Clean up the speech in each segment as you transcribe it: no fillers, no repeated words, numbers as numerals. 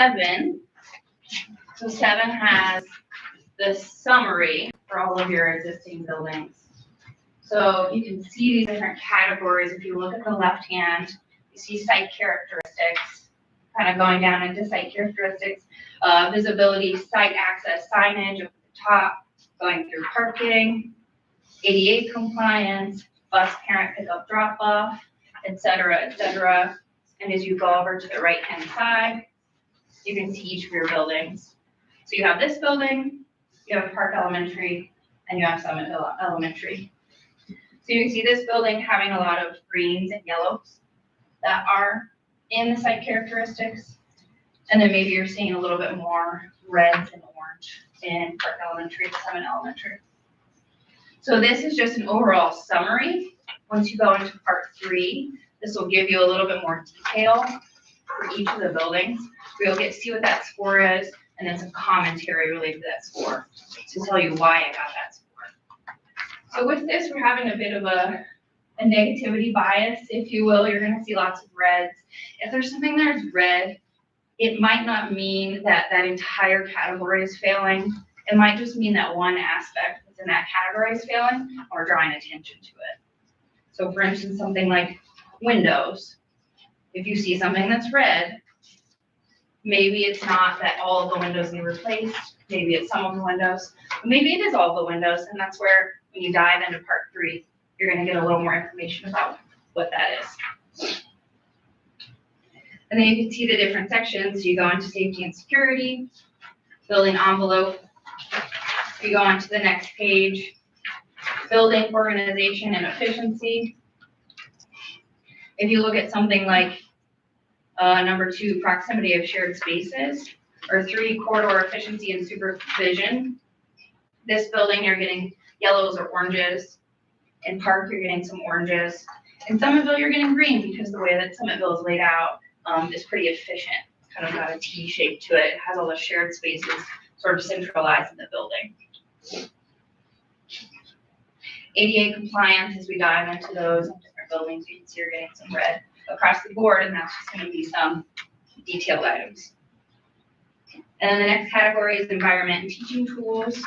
7. So 7 has the summary for all of your existing buildings. So you can see these different categories. If you look at the left hand, you see site characteristics, kind of going down into site characteristics, visibility, site access, signage up at the top, going through parking, ADA compliance, bus parent pickup drop off, et cetera, et cetera. And as you go over to the right hand side, you can see each of your buildings. So you have this building, you have Park Elementary, and you have Summit Elementary. So you can see this building having a lot of greens and yellows that are in the site characteristics. And then maybe you're seeing a little bit more reds and orange in Park Elementary and Summit Elementary. So this is just an overall summary. Once you go into part 3, this will give you a little bit more detail for each of the buildings. You'll get to see what that score is, and then some commentary related to that score to tell you why I got that score. So with this, we're having a bit of a negativity bias, if you will. You're going to see lots of reds. If there's something that's red, it might not mean that that entire category is failing. It might just mean that one aspect within that category is failing, or drawing attention to it. So for instance, something like windows. If you see something that's red, maybe it's not that all of the windows need replaced. Maybe it's some of the windows. Maybe it is all the windows, and that's where when you dive into part 3, you're going to get a little more information about what that is. And then you can see the different sections. You go into safety and security, building envelope. You go on to the next page, building organization and efficiency. If you look at something like number 2, proximity of shared spaces, or 3, corridor efficiency and supervision, this building you're getting yellows or oranges. In Park, you're getting some oranges. In Summitville, you're getting green because the way that Summitville is laid out is pretty efficient. It's kind of got a T shape to it. It has all the shared spaces sort of centralized in the building. ADA compliance, as we dive into those different buildings, you can see you're getting some red across the board, and that's just going to be some detailed items. And then the next category is environment and teaching tools.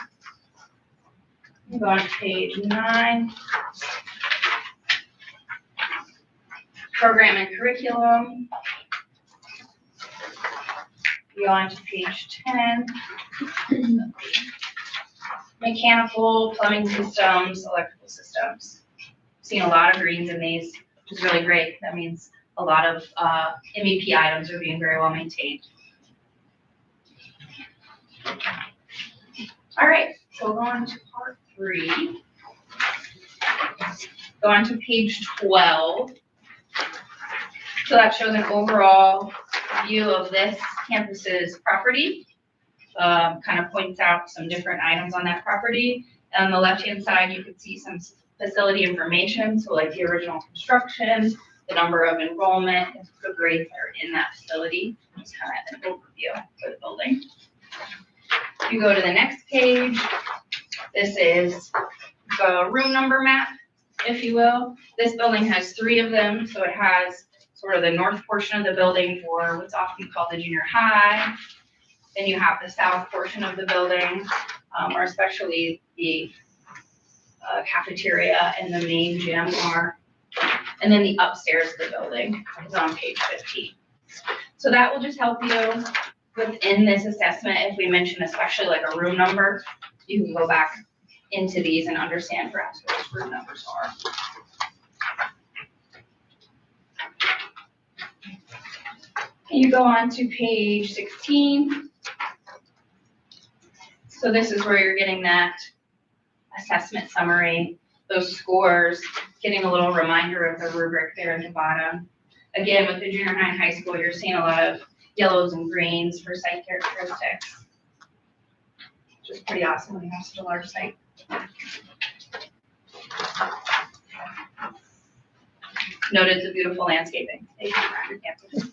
We'll go on to page 9. Program and curriculum. We go on to page 10. Mechanical, plumbing systems, electrical systems. Seen a lot of greens in these, which is really great. That means a lot of MEP items are being very well maintained. All right, so we'll go on to part 3. Go on to page 12. So that shows an overall view of this campus's property. Kind of points out some different items on that property. On the left-hand side, you can see some facility information, so like the original construction, the number of enrollment, the grades that are in that facility, just kind of an overview for the building. If you go to the next page, this is the room number map, if you will. This building has 3 of them, so it has sort of the north portion of the building for what's often called the junior high. Then you have the south portion of the building, or especially the cafeteria and the main gym are. And then the upstairs of the building is on page 15. So that will just help you within this assessment. If we mention especially like a room number, you can go back into these and understand perhaps what those room numbers are. You go on to page 16. So this is where you're getting that assessment summary, those scores, getting a little reminder of the rubric there at the bottom. Again, with the junior high and high school, you're seeing a lot of yellows and greens for site characteristics, which is pretty awesome when you have such a large site. Noted the beautiful landscaping around your campus.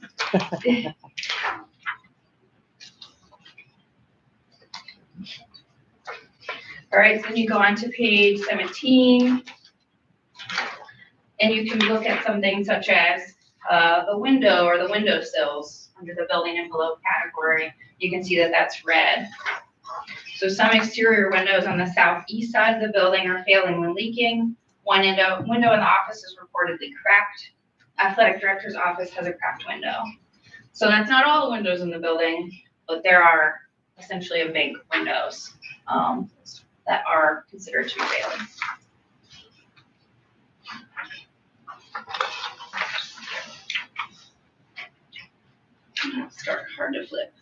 All right, so then you go on to page 17, and you can look at something such as the window or the windowsills under the building envelope category, you can see that that's red. So some exterior windows on the southeast side of the building are failing when leaking. One window in the office is reportedly cracked. Athletic director's office has a cracked window. So that's not all the windows in the building, but there are essentially a bank of windows that are considered to be failing. Start hard to flip.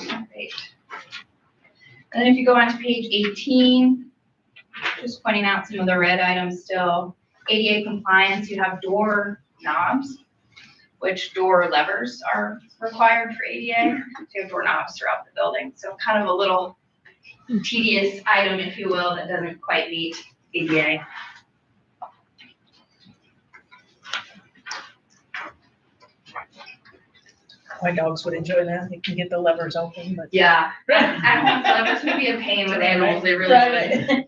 Right. And then if you go on to page 18, just pointing out some of the red items still. ADA compliance, you have door knobs, which door levers are required for ADA. So you have door knobs throughout the building. So kind of a little tedious item, if you will, that doesn't quite meet ADA. My dogs would enjoy that. They can get the levers open, but. Yeah, at home levers would be a pain with animals, they really would.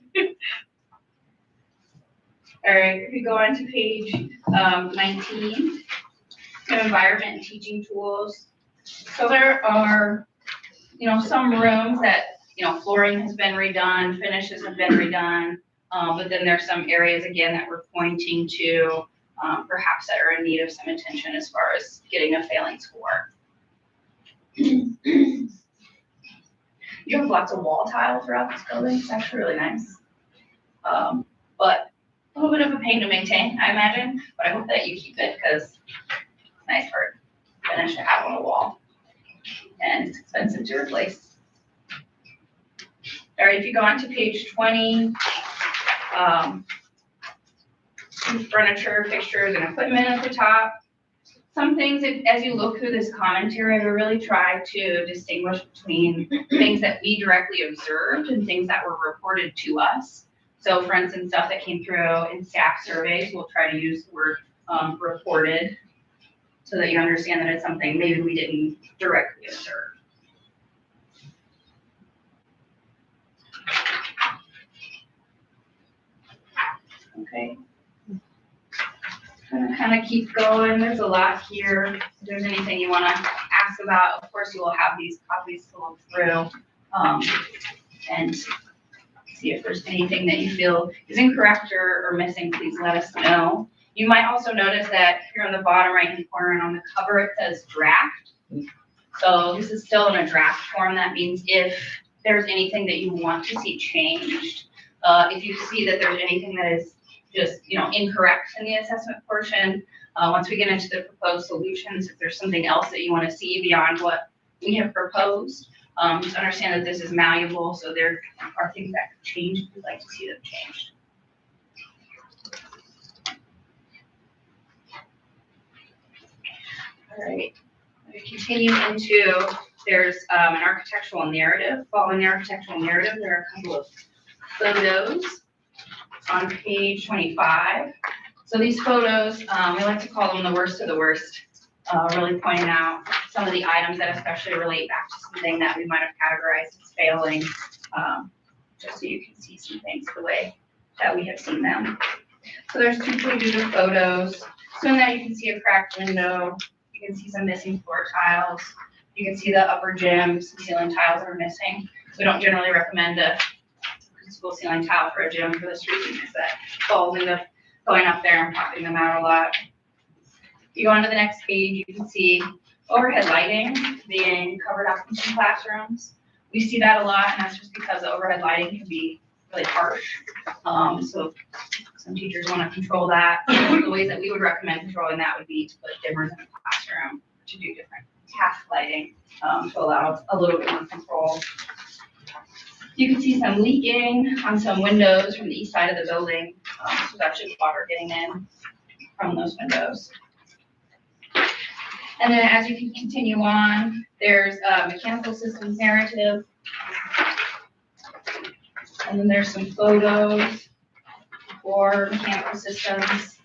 All right, if we go on to page 19, environment and teaching tools. So there are, some rooms that, flooring has been redone, finishes have been redone, but then there's some areas again that we're pointing to perhaps that are in need of some attention as far as getting a failing score. You have lots of wall tile throughout this building. It's actually really nice. But a little bit of a pain to maintain, I imagine, but I hope that you keep it because it's nice for finish to have on the wall. And it's expensive to replace. All right, if you go on to page 20, furniture, fixtures, and equipment at the top. Some things, as you look through this commentary, we really try to distinguish between things that we directly observed and things that were reported to us. So for instance, stuff that came through in staff surveys, we'll try to use the word reported so that you understand that it's something maybe we didn't directly observe. Okay. I'm gonna kind of keep going. There's a lot here. If there's anything you want to ask about, of course, you will have these copies to look through and see if there's anything that you feel is incorrect or missing. Please let us know. You might also notice that here on the bottom right-hand corner and on the cover it says draft. So this is still in a draft form. That means if there's anything that you want to see changed, if you see that there's anything that is just incorrect in the assessment portion, once we get into the proposed solutions, if there's something else that you want to see beyond what we have proposed, just understand that this is malleable, so there are things that could change if you'd like to see them changed. All right, we continue into, there's an architectural narrative. Following the architectural narrative, there are a couple of photos on page 25. So these photos, we like to call them the worst of the worst, really pointing out some of the items that especially relate back to something that we might have categorized as failing, just so you can see some things the way that we have seen them. So there's two pages of photos. So in that you can see a cracked window, you can see some missing floor tiles, you can see the upper gym, some ceiling tiles that are missing. We don't generally recommend a school ceiling tile for a gym for this reason, is that falls into going up there and popping them out a lot. If you go on to the next page, you can see overhead lighting being covered up in some classrooms. We see that a lot, and that's just because the overhead lighting can be really harsh. So some teachers want to control that. The ways that we would recommend controlling that would be to put dimmers in the classroom, to do different task lighting to allow a little bit more control. You can see some leaking on some windows from the east side of the building. So that's just water getting in from those windows. And then as you can continue on, there's a mechanical systems narrative. And then there's some photos for mechanical systems.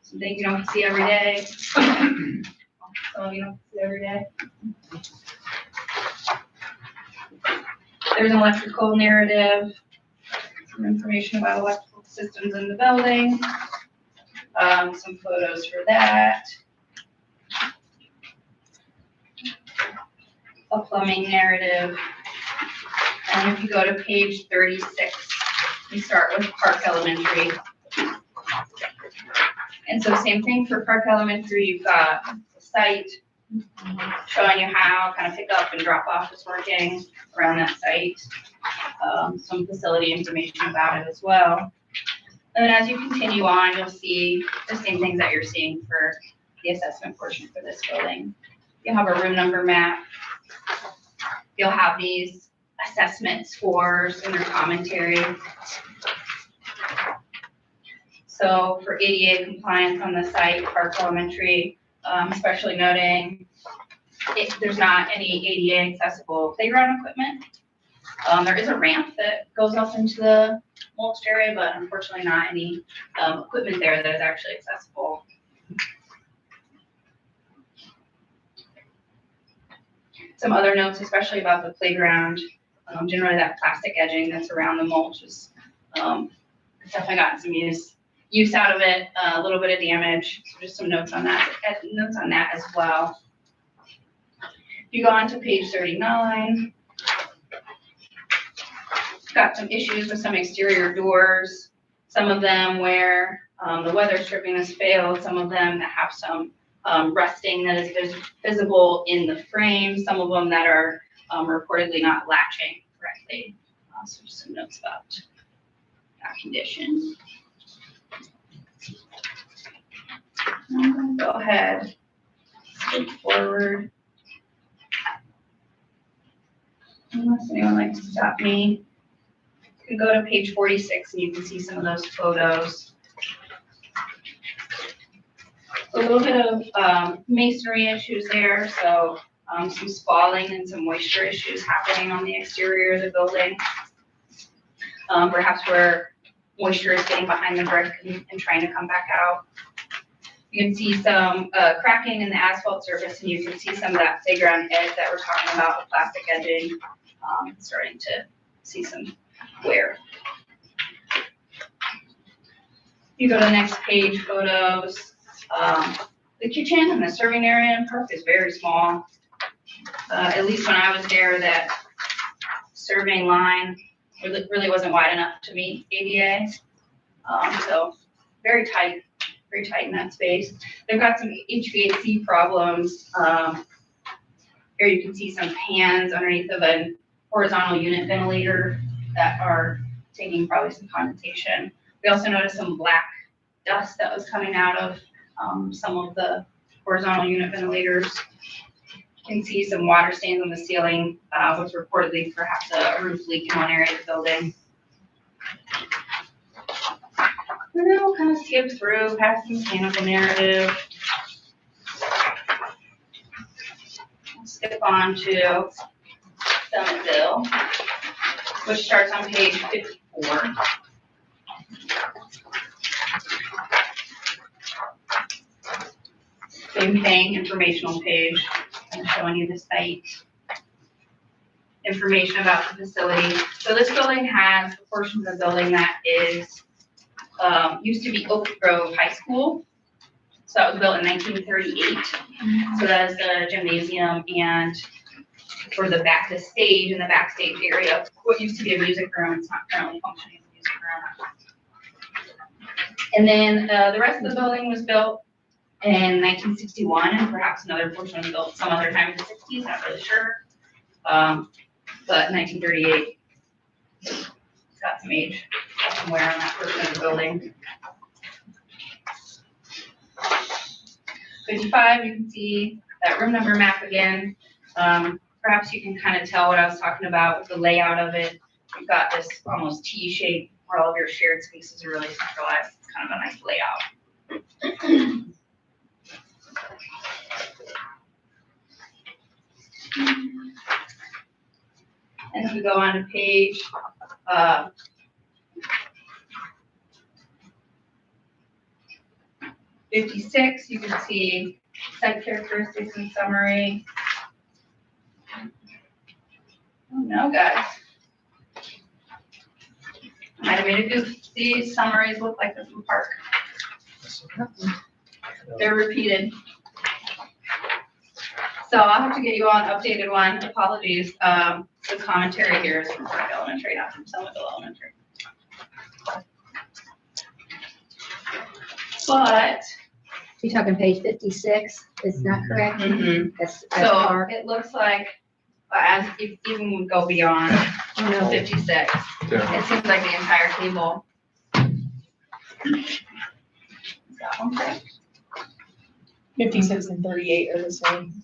Some things you don't see every day. Some of you don't see every day. There's an electrical narrative, some information about electrical systems in the building, some photos for that. A plumbing narrative. And if you go to page 36, we start with Park Elementary. And so same thing for Park Elementary, you've got the site showing you how kind of pick up and drop off is working around that site. Some facility information about it as well. And then as you continue on, you'll see the same things that you're seeing for the assessment portion for this building. You'll have a room number map. You'll have these assessment scores and their commentary. So for ADA compliance on the site, Park Elementary, especially noting there's not any ADA accessible playground equipment. There is a ramp that goes up into the mulched area, but unfortunately not any equipment there that is actually accessible. Some other notes, especially about the playground, generally that plastic edging that's around the mulch is it's definitely gotten some use out of it, a little bit of damage. So just some notes on that as well. If you go on to page 39, got some issues with some exterior doors. Some of them where the weather stripping has failed. Some of them that have some rusting that is visible in the frame. Some of them that are reportedly not latching correctly. So just some notes about that condition. I'm going to go ahead, skip forward. Unless anyone likes to stop me. You can go to page 46 and you can see some of those photos. A little bit of masonry issues there, so some spalling and some moisture issues happening on the exterior of the building. Perhaps where moisture is getting behind the brick and trying to come back out. You can see some cracking in the asphalt surface, and you can see some of that playground edge that we're talking about, the plastic edging, starting to see some wear. You go to the next page, photos. The kitchen and the serving area in Park is very small. At least when I was there, that serving line really wasn't wide enough to meet ADA. So very tight in that space. They've got some HVAC problems. Here you can see some pans underneath of a horizontal unit ventilator that are taking probably some condensation. We also noticed some black dust that was coming out of some of the horizontal unit ventilators. You can see some water stains on the ceiling, which reportedly perhaps a roof leak in one area of the building. And then we'll kind of skip through, past the mechanical narrative. We'll skip on to Summitville, which starts on page 54. Same thing, informational page, and showing you the site. Information about the facility. So this building has a portion of the building that is used to be Oak Grove High School. So that was built in 1938. So that is the gymnasium and for the stage in the backstage area, what used to be a music room, it's not currently functioning as a music room. And then the rest of the building was built in 1961, and perhaps another portion was built some other time in the 60s, not really sure. But 1938, it's got some age, got some wear on that portion of the building. 55, you can see that room number map again. Perhaps you can kind of tell what I was talking about with the layout of it. You've got this almost T shape where all of your shared spaces are really centralized. It's kind of a nice layout. And if we go on to page 56, you can see site characteristics and summary. Oh no, guys, Might have made a goof. These summaries look like this in Park. They're repeated. So I'll have to get you on an updated one. Apologies. The commentary here is from Park Elementary, not from Somerville Elementary. But You're talking page 56, is that correct? That's so Park. it looks like as if even we go beyond Oh, no. 56, it seems like the entire table. Is that one correct? 56 and 38 are the same.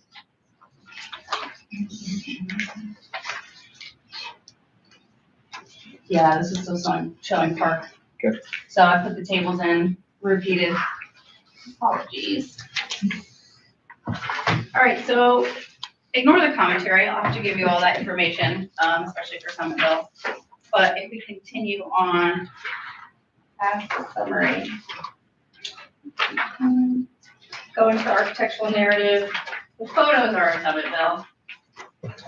Yeah, this is still showing Park. Good. So I put the tables in repeated. Apologies. All right, so ignore the commentary. I'll have to give you all that information, especially for Somerville. But if we continue on past the summary, go into the architectural narrative. The photos are of Somerville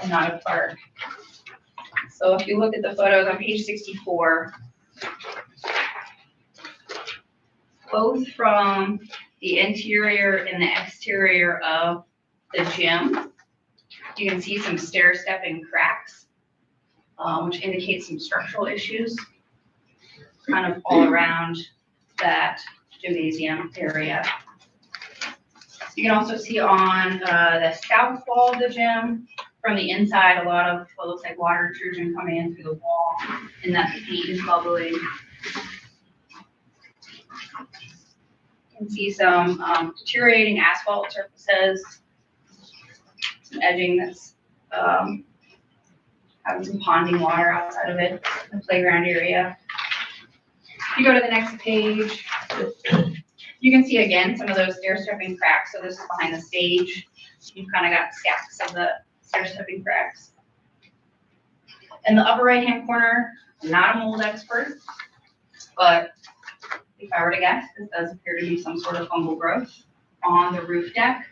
and not of Park. So if you look at the photos on page 64, both from the interior and the exterior of the gym, you can see some stair-stepping cracks, which indicate some structural issues kind of all around that gymnasium area. You can also see on the south wall of the gym, from the inside, a lot of what looks like water intrusion coming in through the wall, and that the paint is bubbling. You can see some deteriorating asphalt surfaces, some edging that's having some ponding water outside of it, the playground area. If you go to the next page, you can see again some of those stair-stepping cracks. So this is behind the stage. You've kind of got stacks of the stair-stepping cracks. In the upper right-hand corner, I'm not a mold expert, but if I were to guess, this does appear to be some sort of fungal growth on the roof deck.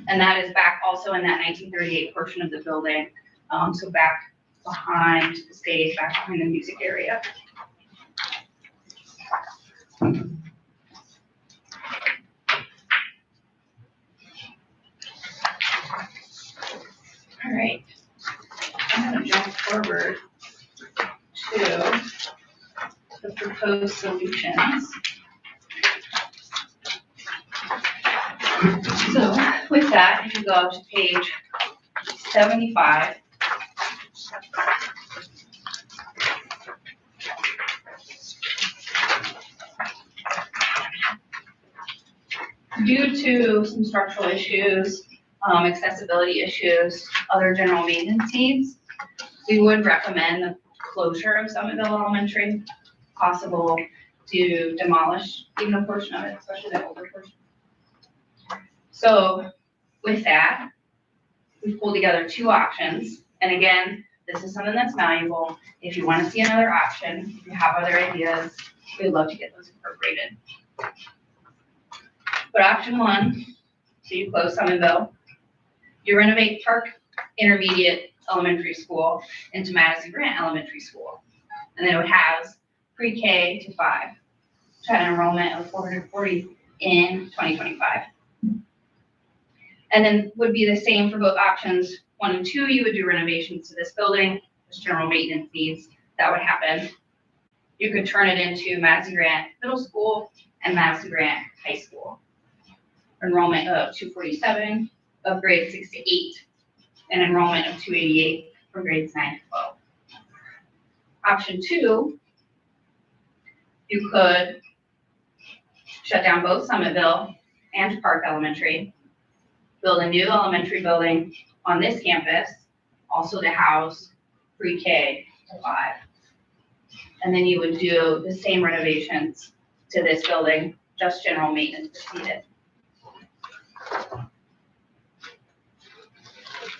And that is back also in that 1938 portion of the building. So back behind the stage, back behind the music area. All right, I'm gonna jump forward to the proposed solutions. So with that, if you go to page 75, due to some structural issues, accessibility issues, other general maintenance needs, we would recommend the closure of Somerville Elementary, possible to demolish even a portion of it, especially the older portion. So with that, we pulled together two options. And again, this is something that's valuable. If you want to see another option, if you have other ideas, we'd love to get those incorporated. But option one, so you close Somerville, you renovate Park Intermediate Elementary School into Madison-Grant Elementary School. And then it would have pre-K to 5, which had an enrollment of 440 in 2025. And then would be the same for both options 1 and 2. You would do renovations to this building, just general maintenance needs that would happen. You could turn it into Madison-Grant Middle School and Madison-Grant High School. Enrollment of 247 of grades 6 to 8, and enrollment of 288 for grades 9 to 12. Option 2, you could shut down both Somerville and Park Elementary, build a new elementary building on this campus, also to house pre-K to 5. And then you would do the same renovations to this building, just general maintenance is needed.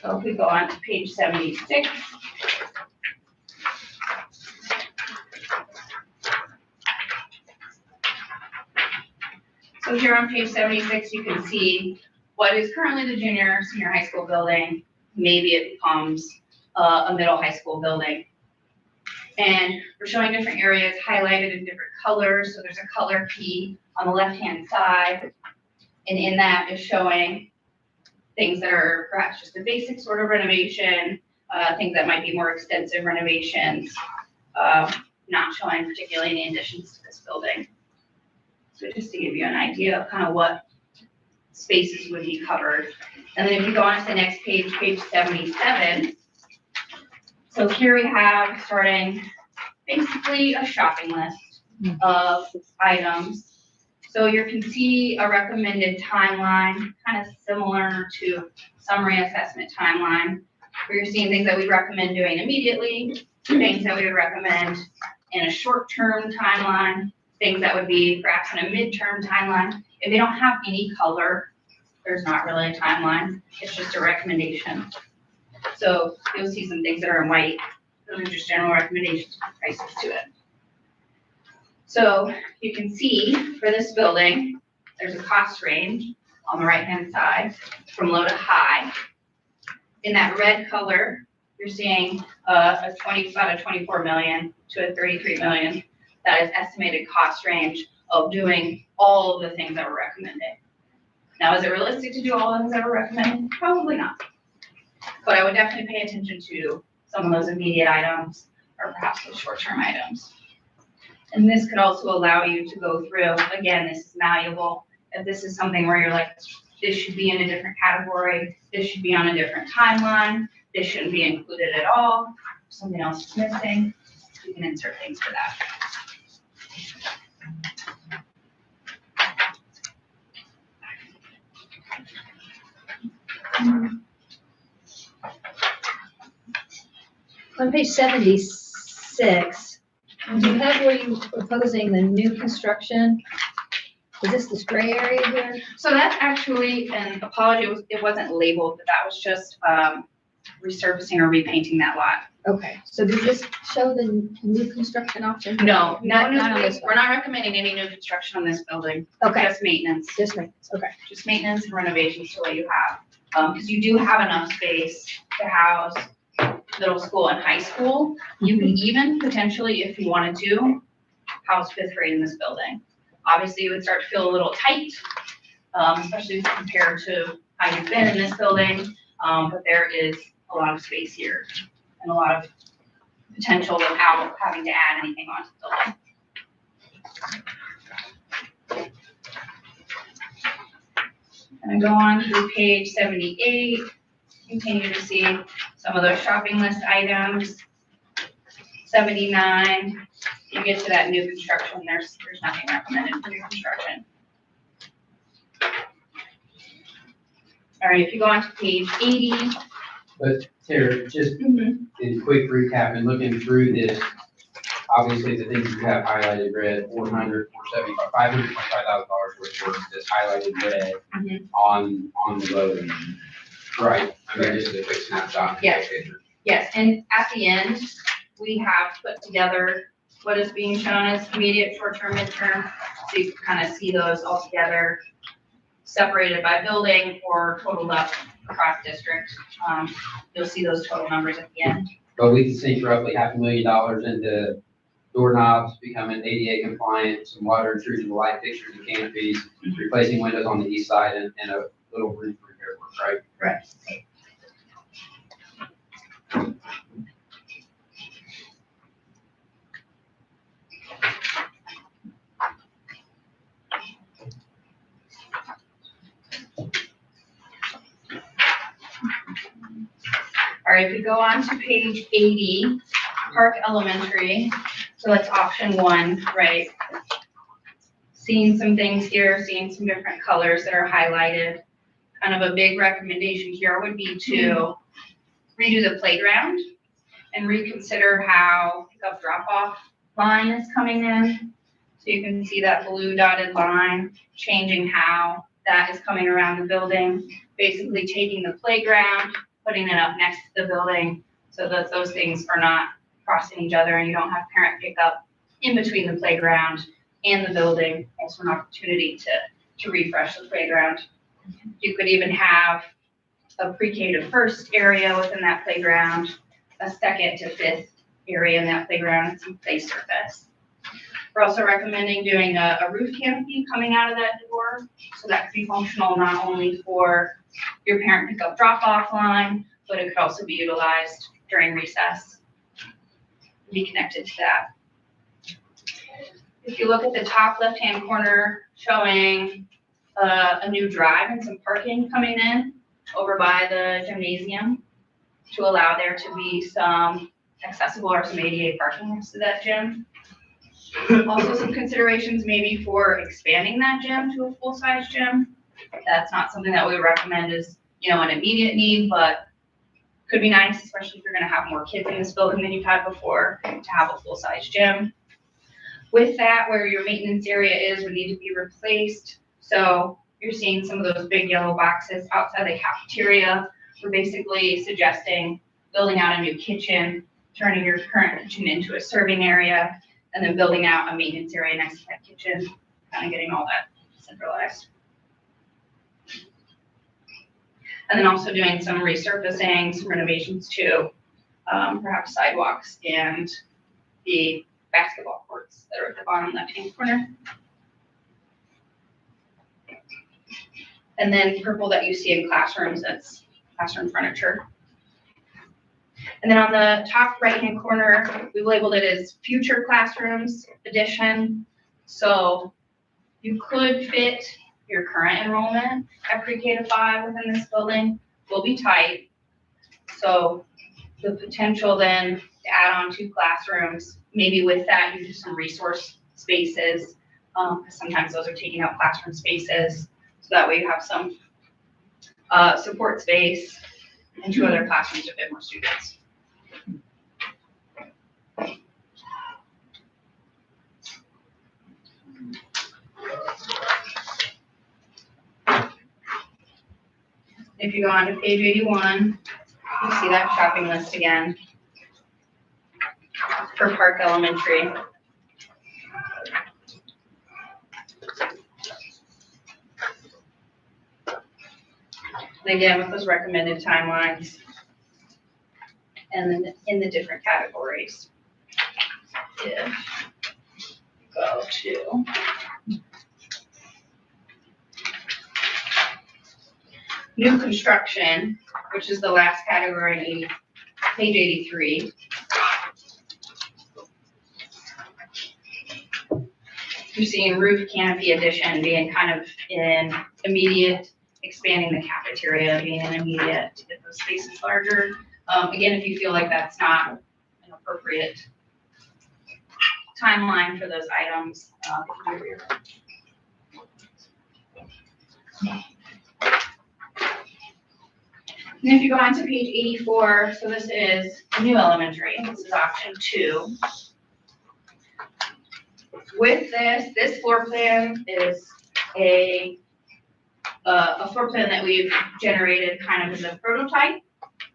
So if we go on to page 76. So here on page 76, you can see what is currently the senior high school building. Maybe it becomes a middle high school building. And we're showing different areas highlighted in different colors. So there's a color key on the left-hand side. And in that is showing things that are perhaps just a basic sort of renovation, things that might be more extensive renovations, not showing particularly any additions to this building. So just to give you an idea of kind of what spaces would be covered. And then if you go on to the next page, page 77. So here we have starting basically a shopping list of items. So you can see a recommended timeline, kind of similar to summary assessment timeline, where you're seeing things that we recommend doing immediately, things that we would recommend in a short-term timeline, things that would be perhaps in a midterm timeline. If they don't have any color, there's not really a timeline. It's just a recommendation. So you'll see some things that are in white. Those are just general recommendations with prices to it. So you can see for this building, there's a cost range on the right-hand side from low to high. In that red color, you're seeing about a 24 million to a 33 million. That is estimated cost range of doing all of the things that we're recommending. Now, is it realistic to do all the things that we're recommending? Probably not. But I would definitely pay attention to some of those immediate items or perhaps those short-term items. And this could also allow you to go through, again, this is malleable. If this is something where you're like, this should be in a different category, this should be on a different timeline, this shouldn't be included at all, something else is missing, you can insert things for that. On page 76, do you have where you were proposing the new construction? Is this gray area here? So that's actually, and apology, it wasn't labeled, but that was just resurfacing or repainting that lot. Okay, so does this show the new construction option? No, not on this we're not recommending any new construction on this building. Okay, Just maintenance. just maintenance, okay. Just maintenance and renovations to what you have. Because you do have enough space to house middle school and high school. You can even potentially, if you wanted to, house fifth grade in this building. Obviously, it would start to feel a little tight, especially compared to how you've been in this building. But there is a lot of space here and a lot of potential without having to add anything onto the building. And I go on through page 78, continue to see some of those shopping list items. 79, you get to that new construction, there's nothing recommended for new construction. All right, if you go on to page 80. But Tara, just in quick recap and looking through this, obviously the things you have highlighted red, 400, 475, $525,000 worth of work that's highlighted red on the loading. Right, I mean, just a quick snapshot. Yes. Yes, and at the end, we have put together what is being shown as immediate, short-term, midterm, so you can kind of see those all together, separated by building or totaled up across district. You'll see those total numbers at the end. But we can sink roughly $500,000 into doorknobs, becoming ADA compliant, some water intrusion light fixtures and canopies, replacing windows on the east side and a little roof repair work, right? Right. All right, if we go on to page 80, Park Elementary, so that's option 1, right? Seeing some things here, seeing some different colors that are highlighted. Kind of a big recommendation here would be to redo the playground and reconsider how pickup drop-off line is coming in. So you can see that blue dotted line, changing how that is coming around the building, basically taking the playground, putting it up next to the building so that those things are not crossing each other and you don't have parent pickup in between the playground and the building. Also an opportunity to refresh the playground. You could even have a pre-K to first area within that playground, a second to fifth area in that playground and some play surface. We're also recommending doing a roof canopy coming out of that door, so that could be functional not only for your parent pickup drop-off line, but it could also be utilized during recess, be connected to that. If you look at the top left-hand corner, showing a new drive and some parking coming in over by the gymnasium to allow there to be some accessible or some ADA parking next to that gym. Also some considerations maybe for expanding that gym to a full-size gym. That's not something that we recommend as, an immediate need, but could be nice, especially if you're gonna have more kids in this building than you've had before, to have a full-size gym. With that, where your maintenance area is, would need to be replaced. So you're seeing some of those big yellow boxes outside the cafeteria. We're basically suggesting building out a new kitchen, turning your current kitchen into a serving area, and then building out a maintenance area next to that kitchen, kind of getting all that centralized. And then also doing some resurfacing, some renovations too, perhaps sidewalks and the basketball courts that are at the bottom left-hand corner. And then purple that you see in classrooms, that's classroom furniture. And then on the top right-hand corner, we've labeled it as future classrooms addition. So you could fit your current enrollment at pre-K to 5 within this building, will be tight. So the potential then to add on 2 classrooms, maybe with that you do some resource spaces, because sometimes those are taking up classroom spaces. So that way you have some support space and 2 other classrooms to fit more students. If you go on to page 81, you see that shopping list again for Park Elementary. And again, with those recommended timelines and then in the different categories. If you go to new construction, which is the last category, page 83. You're seeing roof canopy addition being kind of in immediate, expanding the cafeteria being an immediate to get those spaces larger. Again, if you feel like that's not an appropriate timeline for those items, And if you go on to page 84, so this is new elementary, this is option 2. With this floor plan is a floor plan that we've generated kind of as a prototype.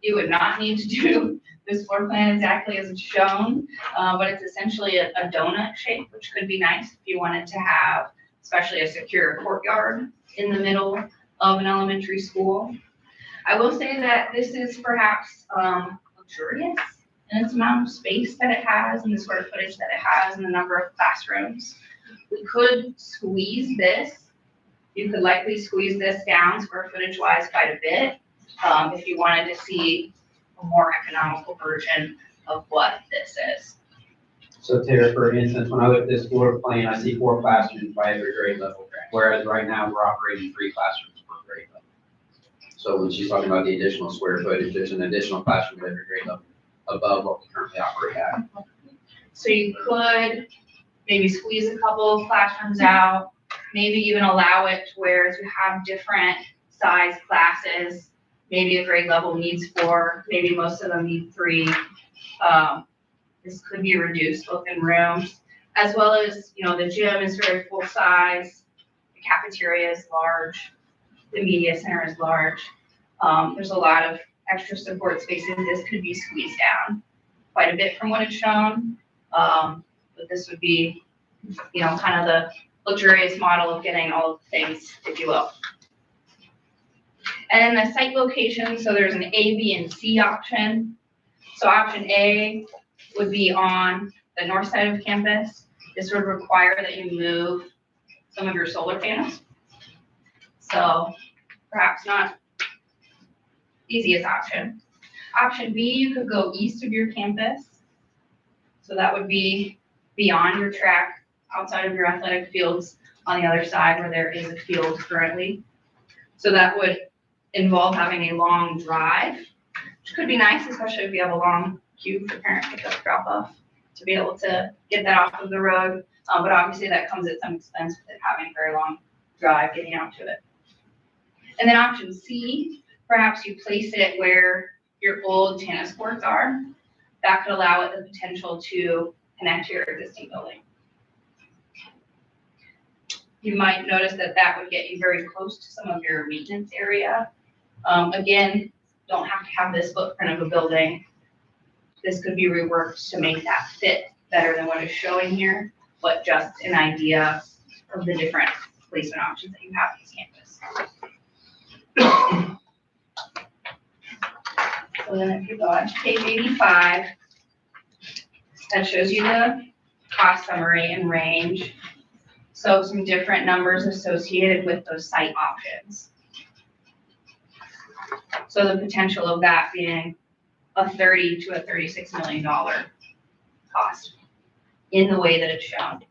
You would not need to do this floor plan exactly as it's shown, but it's essentially a donut shape, which could be nice if you wanted to have, especially a secure courtyard in the middle of an elementary school. I will say that this is perhaps luxurious in its amount of space that it has and the square footage that it has and the number of classrooms. We could squeeze this. You could likely squeeze this down square footage wise quite a bit if you wanted to see a more economical version of what this is. So Tara, for instance, when I look at this floor plan, I see 4 classrooms by every grade level, whereas right now we're operating 3 classrooms per grade level. So when she's talking about the additional square footage, there's an additional classroom at every grade level above what we currently operate at. So you could maybe squeeze a couple of classrooms out, maybe even allow it to where you have different size classes. Maybe a grade level needs 4, maybe most of them need 3. This could be reduced within rooms, as well as, the gym is very full size, the cafeteria is large, the media center is large. There's a lot of extra support spaces. This could be squeezed down quite a bit from what it's shown. But this would be, kind of the luxurious model of getting all of the things, if you will. And then the site location, so there's an A, B, and C option. So option A would be on the north side of campus. This would require that you move some of your solar panels. So perhaps not easiest option. Option B, you could go east of your campus. So that would be beyond your track, outside of your athletic fields on the other side where there is a field currently. So that would involve having a long drive, which could be nice, especially if you have a long queue for parent pickup drop off to be able to get that off of the road. But obviously that comes at some expense with it having a very long drive getting out to it. And then option C, perhaps you place it where your old tennis courts are. That could allow it the potential to connect to your existing building. You might notice that that would get you very close to some of your maintenance area. Again, don't have to have this footprint of a building. This could be reworked to make that fit better than what is showing here, but just an idea of the different placement options that you have on this campus. So then if you go on to page 85, that shows you the cost summary and range. So some different numbers associated with those site options. So the potential of that being a $30 to a $36 million cost in the way that it's shown.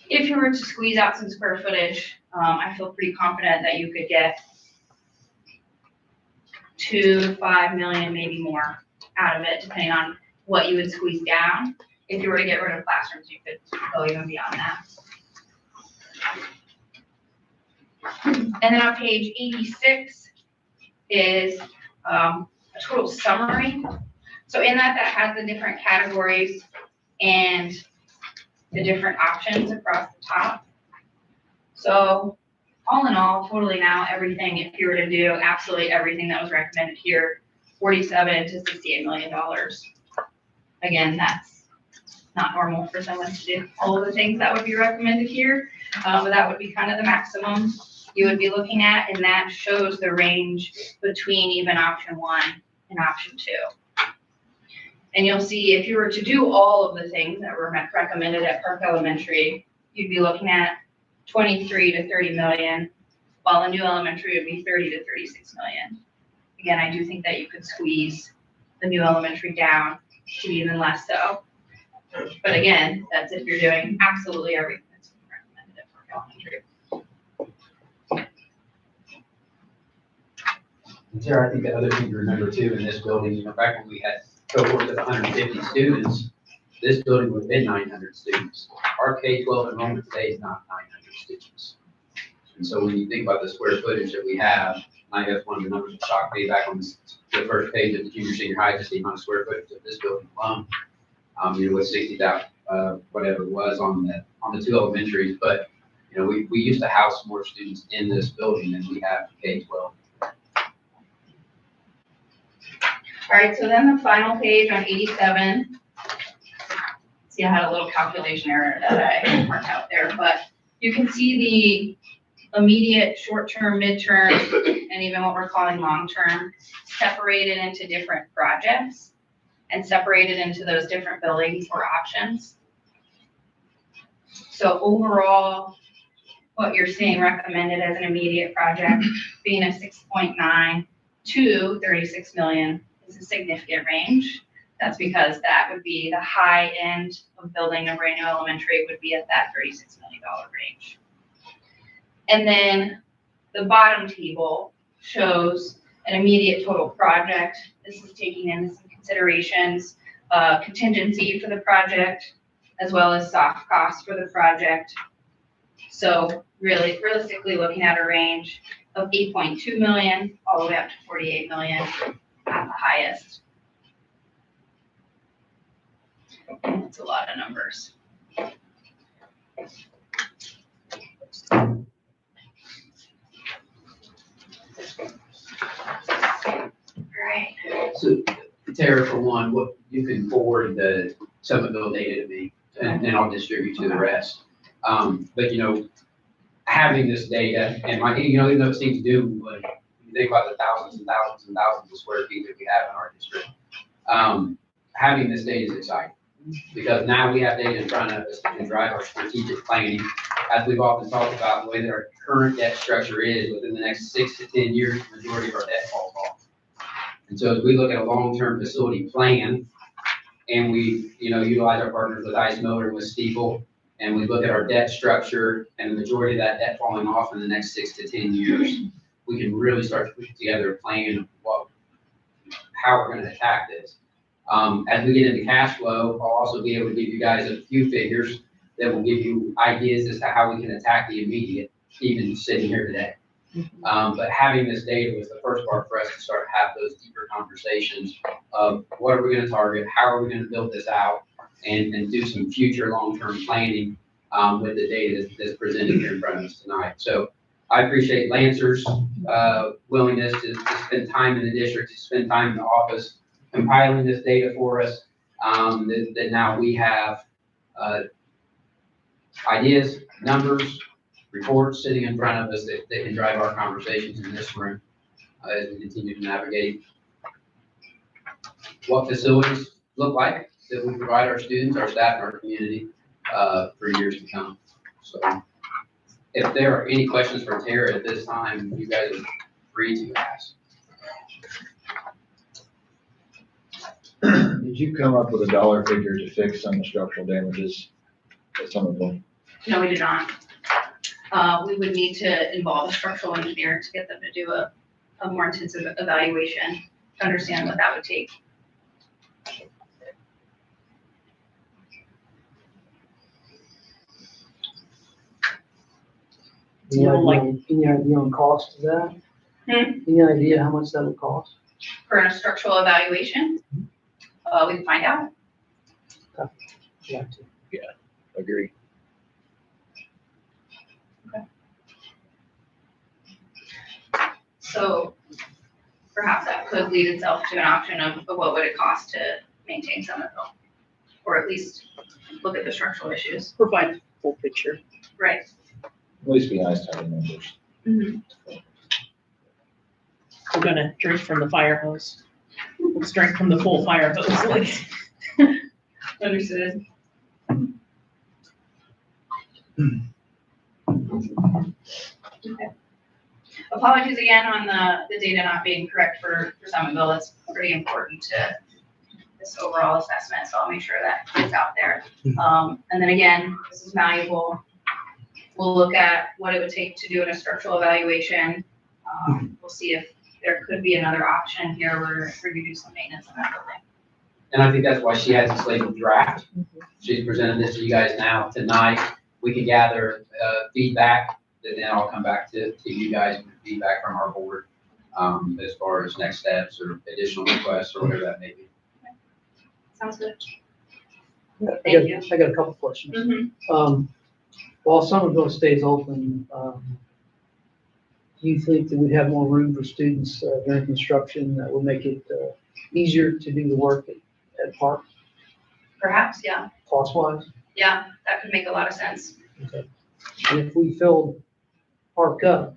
If you were to squeeze out some square footage, I feel pretty confident that you could get 2 to 5 million, maybe more out of it, depending on what you would squeeze down. If you were to get rid of classrooms, you could go even beyond that. And then on page 86 is a total summary. So in that has the different categories and the different options across the top. So all in all, totally now everything, if you were to do absolutely everything that was recommended here, $47 to $68 million. Again, that's not normal for someone to do all of the things that would be recommended here, but that would be kind of the maximum you would be looking at, and that shows the range between even option 1 and option 2. And you'll see if you were to do all of the things that were recommended at Park Elementary, you'd be looking at 23 to 30 million, while a new elementary would be 30 to 36 million. Again, I do think that you could squeeze the new elementary down to even less so. But again, that's if you're doing absolutely everything that's recommended at Park Elementary. And Tara, I think the other thing to remember too in this building, back when we had cohorts of 150 students, this building would have been 900 students. Our K-12 enrollment today is not 900 students. And so when you think about the square footage that we have, I guess one of the numbers that shocked me back on the first page of the junior senior high, just the amount of square footage of this building alone, with 60,000, whatever it was on the 2 elementaries. But, we used to house more students in this building than we have K-12. All right, so then the final page on 87. See, I had a little calculation error that I marked out there, but you can see the immediate, short-term, midterm, and even what we're calling long-term, separated into different projects and separated into those different buildings or options. So overall, what you're seeing recommended as an immediate project being a 6.9 to 36 million is a significant range. That's because that would be the high end of building a brand new elementary would be at that $36 million range. And then the bottom table shows an immediate total project. This is taking into some considerations, contingency for the project, as well as soft costs for the project. So really, realistically looking at a range of 8.2 million all the way up to 48 million at the highest. It's a lot of numbers. All right. So, Tara, for one, what you can forward the Somerville data to me, and I'll distribute to the rest. But having this data, and even though it seems doomed, but you think about the thousands and thousands and thousands of square feet that we have in our district. having this data is exciting, because now we have data in front of us that can drive our strategic planning. As we've often talked about, the way that our current debt structure is, within the next 6 to 10 years, the majority of our debt falls off. And so as we look at a long-term facility plan, and we, utilize our partners with Ice Motor and with Steeple, and we look at our debt structure and the majority of that debt falling off in the next 6 to 10 years, we can really start to put together a plan of how we're gonna attack this. As we get into cash flow, I'll also be able to give you guys a few figures that will give you ideas as to how we can attack the immediate, even sitting here today. But having this data was the first part for us to start to have those deeper conversations of what are we gonna target, how are we gonna build this out, and do some future long-term planning with the data that's presented here in front of us tonight. So I appreciate Lancer's willingness to spend time in the district, to spend time in the office, compiling this data for us, that now we have ideas, numbers, reports sitting in front of us that can drive our conversations in this room as we continue to navigate what facilities look like that we provide our students, our staff, and our community for years to come. So if there are any questions for Tara at this time, you guys are free to ask. Did you come up with a dollar figure to fix some of the structural damages at some of them? No, we did not. We would need to involve a structural engineer to get them to do a more intensive evaluation to understand what that would take. You know, like- Any idea on cost of that? Any idea how much that would cost? For a structural evaluation, we can find out. Yeah. Agree. So perhaps that could lead itself to an option of what would it cost to maintain Somerville? Or at least look at the structural issues. Provide a full picture. Right. At least be nice to have the numbers. We're gonna drink from the fire hose. Let's drink from the full fire hose. Like, Understood. Okay. Apologies again on the data not being correct for Somerville. It's pretty important to this overall assessment, so I'll make sure that gets out there. And then again, this is malleable. We'll look at what it would take to do a structural evaluation. We'll see if there could be another option here where you do some maintenance on that building. And I think that's why she has this labeled draft. She's presented this to you guys now tonight. We can gather feedback, and then I'll come back to you guys with feedback from our board as far as next steps or additional requests or whatever that may be. Sounds good. I got a couple questions. Mm-hmm. While Somerville stays open, do you think that we'd have more room for students during construction that will make it easier to do the work at Park, Perhaps, yeah. cost-wise? Yeah, that could make a lot of sense. Okay. And if we filled Park up,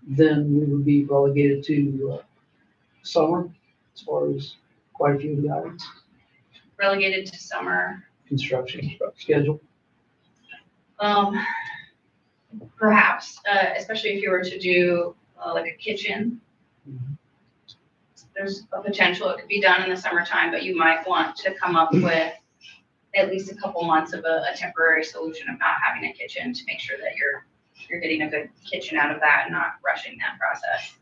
then we would be relegated to summer as far as quite a few of the items, Relegated to summer. construction schedule. Perhaps, especially if you were to do like a kitchen. There's a potential it could be done in the summertime, but you might want to come up with at least a couple months of a temporary solution of not having a kitchen to make sure that you're getting a good kitchen out of that and not rushing that process.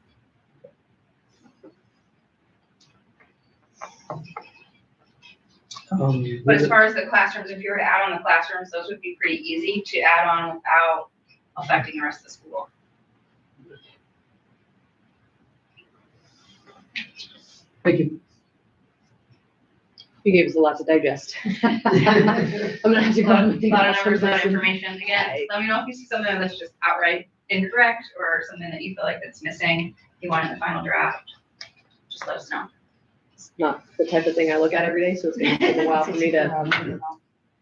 But as far as the classrooms, if you were to add on the classrooms, those would be pretty easy to add on without affecting the rest of the school. Thank you. You gave us a lot to digest. I'm gonna have to go and think A lot of about numbers, a lot of this. information. Again, let me know if you see something that's just outright incorrect or something that you feel like that's missing, you want in the final draft. Just let us know. It's not the type of thing I look at every day, so it's gonna take a while for me to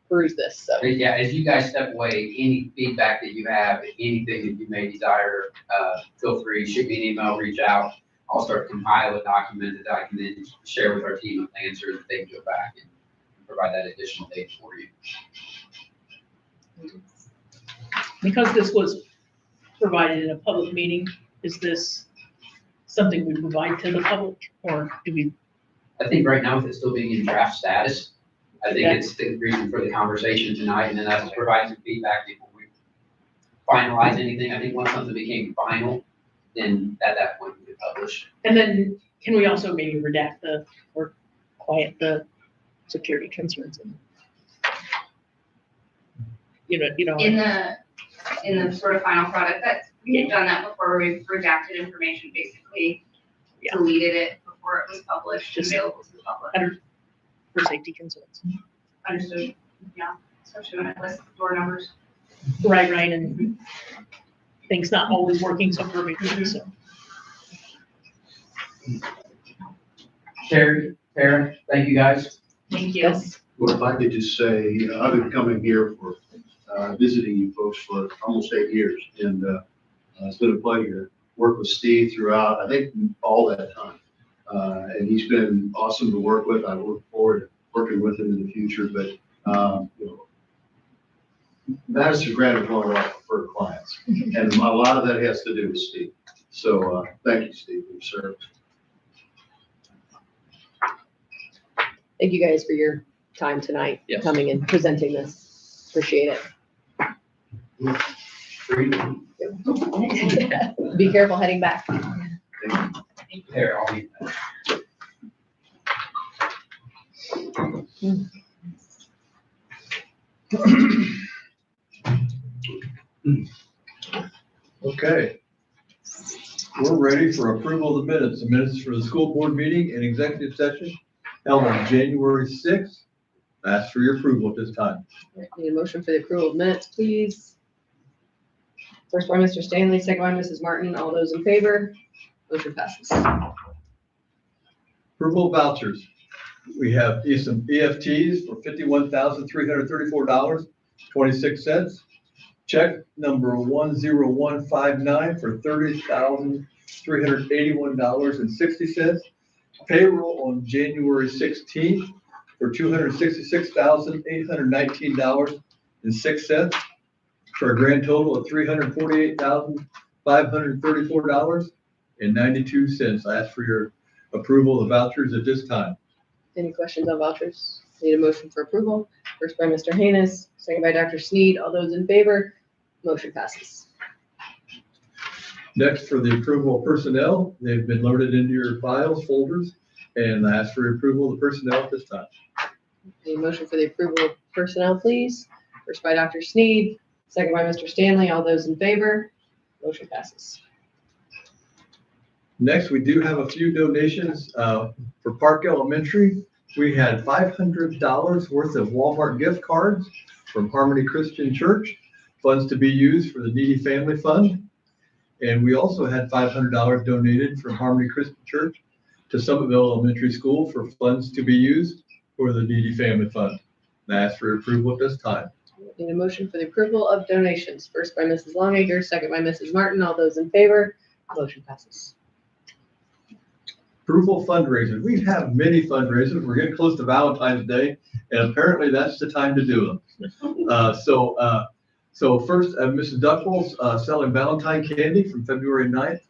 peruse this, so. But yeah, as you guys step away, any feedback that you have, anything that you may desire, feel free, shoot me an email, reach out. I'll start to compile a document that I can then share with our team of answers that they can go back and provide that additional data for you. Because this was provided in a public meeting, is this something we provide to the public, or do we? I think right now with it still being in draft status, I think Okay. it's the reason for the conversation tonight, and then that's to provide some feedback before we finalize anything. I think once something became final, then at that point we could publish. And then can we also maybe redact or quiet the security concerns? You know. In the sort of final product, that we've done that before, we've redacted information, basically Yeah. deleted it before it was published and Just- available to the public. For safety concerns. Understood, yeah, especially when it lists door numbers. Right, and things not always working so perfectly, so. Terry, Tara, thank you guys. Thank you. Yes. Well, if I could just say, I've been coming here for, visiting you folks for almost 8 years, and it's been a pleasure to work with Steve throughout, I think, all that time. And he's been awesome to work with. I look forward to working with him in the future, but, you know, Madison-Grant is one of our preferred clients, and a lot of that has to do with Steve. So, thank you, Steve, for your service. Thank you guys for your time tonight, Yes. coming and presenting this. Appreciate it. Be careful heading back. Tara, I'll leave that. Okay. We're ready for approval of the minutes for the school board meeting and executive session held on January 6th. Ask for your approval at this time. Need a motion for the approval of minutes, please. First by Mr. Stanley, second by Mrs. Martin. All those in favor? Motion passes. Approval of vouchers. We have some EFTs for $51,334.26. Check number 10159 for $30,381.60. Payroll on January 16th for $266,819.06, for a grand total of $348,534.92. I ask for your approval of the vouchers at this time. Any questions on vouchers? Need a motion for approval. First by Mr. Haynes, second by Dr. Sneed. All those in favor? Motion passes. Next, for the approval of personnel, they've been loaded into your files, folders, and I ask for your approval of the personnel at this time. Any motion for the approval of personnel, please? First by Dr. Sneed, second by Mr. Stanley. All those in favor? Motion passes. Next, we do have a few donations for Park Elementary. We had $500 worth of Walmart gift cards from Harmony Christian Church, funds to be used for the Needy Family Fund. And we also had $500 donated from Harmony Christian Church to Somerville Elementary School for funds to be used for the Needy Family Fund. And I ask for your approval at this time. Need a motion for the approval of donations. First by Mrs. Longacre, second by Mrs. Martin. All those in favor? Motion passes. Approval of fundraisers. We have many fundraisers. We're getting close to Valentine's Day, and apparently that's the time to do them. So first, Mrs. Duckles selling Valentine candy from February 9th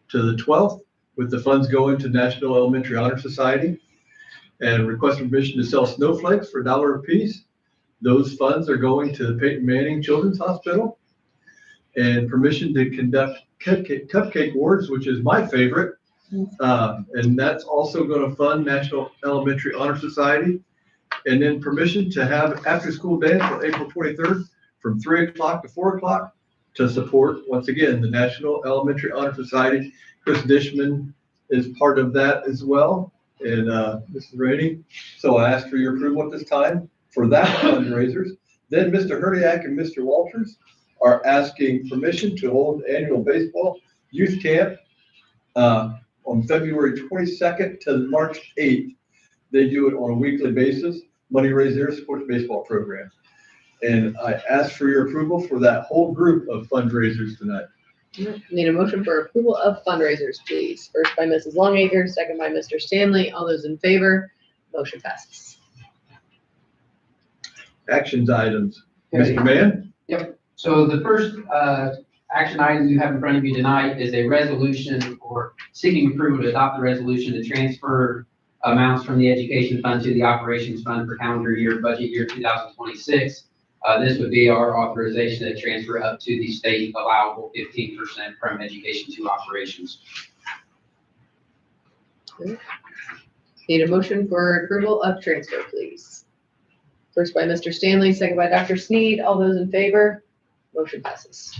to the 12th, with the funds going to National Elementary Honor Society. And request permission to sell snowflakes for $1 a piece. Those funds are going to the Peyton Manning Children's Hospital. And permission to conduct cupcake wars, which is my favorite. And that's also going to fund National Elementary Honor Society. And then permission to have after-school dance on April 23rd from 3 o'clock to 4 o'clock to support, once again, the National Elementary Honor Society. Chris Dishman is part of that as well, and Mrs. Rainey. So I ask for your approval at this time for that fundraisers. Then Mr. Herdiak and Mr. Walters are asking permission to hold annual baseball youth camp on February 22nd to March 8th. They do it on a weekly basis. Money raised there supports baseball program. And I ask for your approval for that whole group of fundraisers tonight. Need a motion for approval of fundraisers, please. First by Mrs. Longacre, second by Mr. Stanley. All those in favor? Motion passes. Actions items. Mr. Mann? So the first action item you have in front of you tonight is a resolution or seeking approval to adopt a resolution to transfer amounts from the education fund to the operations fund for calendar year, budget year 2026. This would be our authorization to transfer up to the state allowable 15% from education to operations. Need a motion for approval of transfer, please. First by Mr. Stanley, second by Dr. Sneed. All those in favor? Motion passes.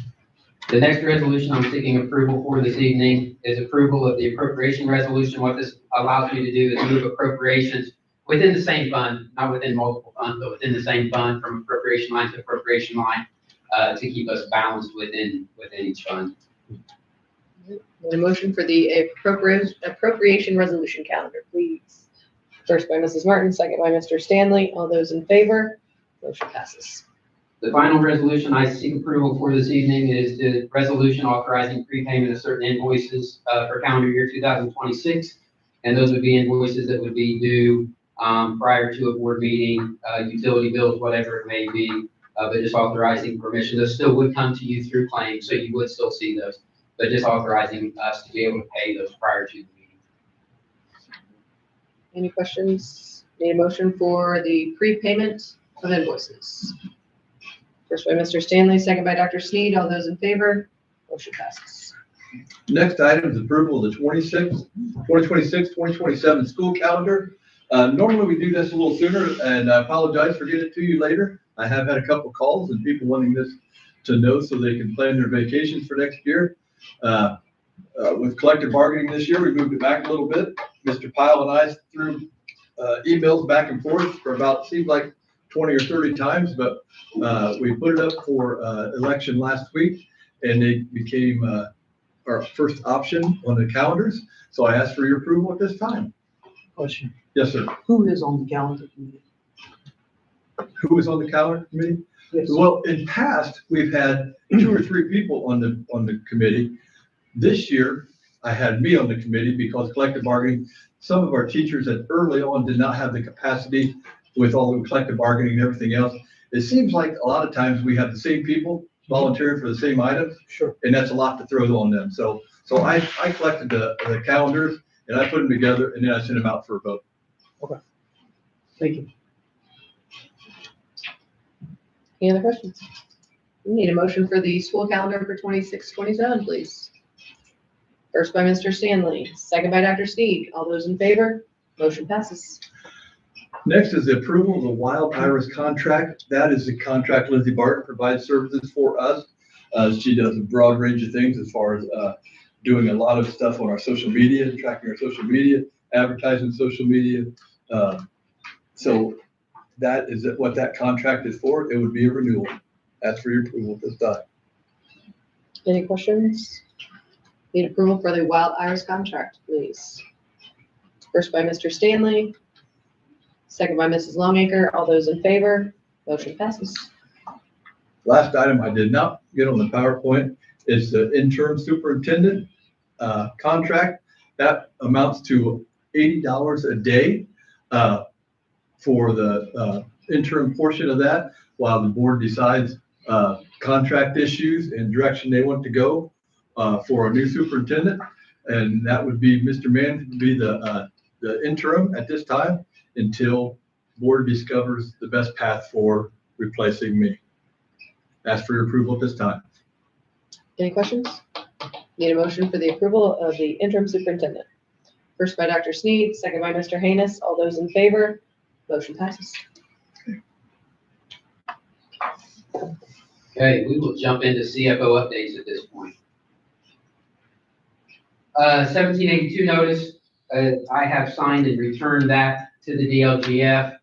The next resolution I'm seeking approval for this evening is approval of the appropriation resolution. What this allows me to do is move appropriations within the same fund, not within multiple funds, but within the same fund from appropriation line to appropriation line to keep us balanced within each fund. Need a motion for the appropriation resolution calendar, please. First by Mrs. Martin, second by Mr. Stanley. All those in favor? Motion passes. The final resolution I seek approval for this evening is the resolution authorizing prepayment of certain invoices for calendar year 2026. And those would be invoices that would be due prior to a board meeting, utility bills, whatever it may be, but just authorizing permission. Those still would come to you through claims, so you would still see those, but just authorizing us to be able to pay those prior to the meeting. Any questions? Need a motion for the prepayment of invoices. First by Mr. Stanley, second by Dr. Sneed. All those in favor? Motion passes. Next item is approval of the 2026-2027 school calendar. Normally we do this a little sooner, and I apologize for getting it to you later. I have had a couple calls and people wanting this to know so they can plan their vacations for next year. With collective bargaining this year, we moved it back a little bit. Mr. Pyle and I threw emails back and forth for about, seemed like 20 or 30 times, but we put it up for election last week, and it became our first option on the calendars. So I asked for your approval at this time. Question. Yes, sir. Who is on the calendar committee? Who is on the calendar committee? Yes. Well, in past, we've had 2 or 3 people on the committee. This year, I had me on the committee because collective bargaining, some of our teachers that early on did not have the capacity with all the collective bargaining and everything else. It seems like a lot of times we have the same people volunteering for the same items. Sure. And that's a lot to throw on them. So I collected the calendars and I put them together and then I sent them out for a vote. Thank you. Any other questions? We need a motion for the school calendar for 26-27, please. First by Mr. Stanley, second by Dr. Sneed. All those in favor? Motion passes. Next is the approval of the Wild Iris contract. That is the contract Lindsay Barton provides services for us. She does a broad range of things as far as doing a lot of stuff on our social media, tracking our social media, advertising social media. So that is what that contract is for. It would be a renewal. Ask for your approval at this time. Any questions? Need approval for the Wild Iris contract, please. First by Mr. Stanley, second by Mrs. Longacre. All those in favor? Motion passes. Last item I did not get on the PowerPoint is the interim superintendent contract. That amounts to $80 a day for the interim portion of that while the board decides contract issues and direction they want to go for a new superintendent. And that would be Mr. Mann would be the interim at this time until board discovers the best path for replacing me. Ask for your approval at this time. Any questions? Need a motion for the approval of the interim superintendent. First by Dr. Sneed, second by Mr. Haynes. All those in favor? Motion passes. Okay, we will jump into CFO updates at this point. 1782 notice, I have signed and returned that to the DLGF.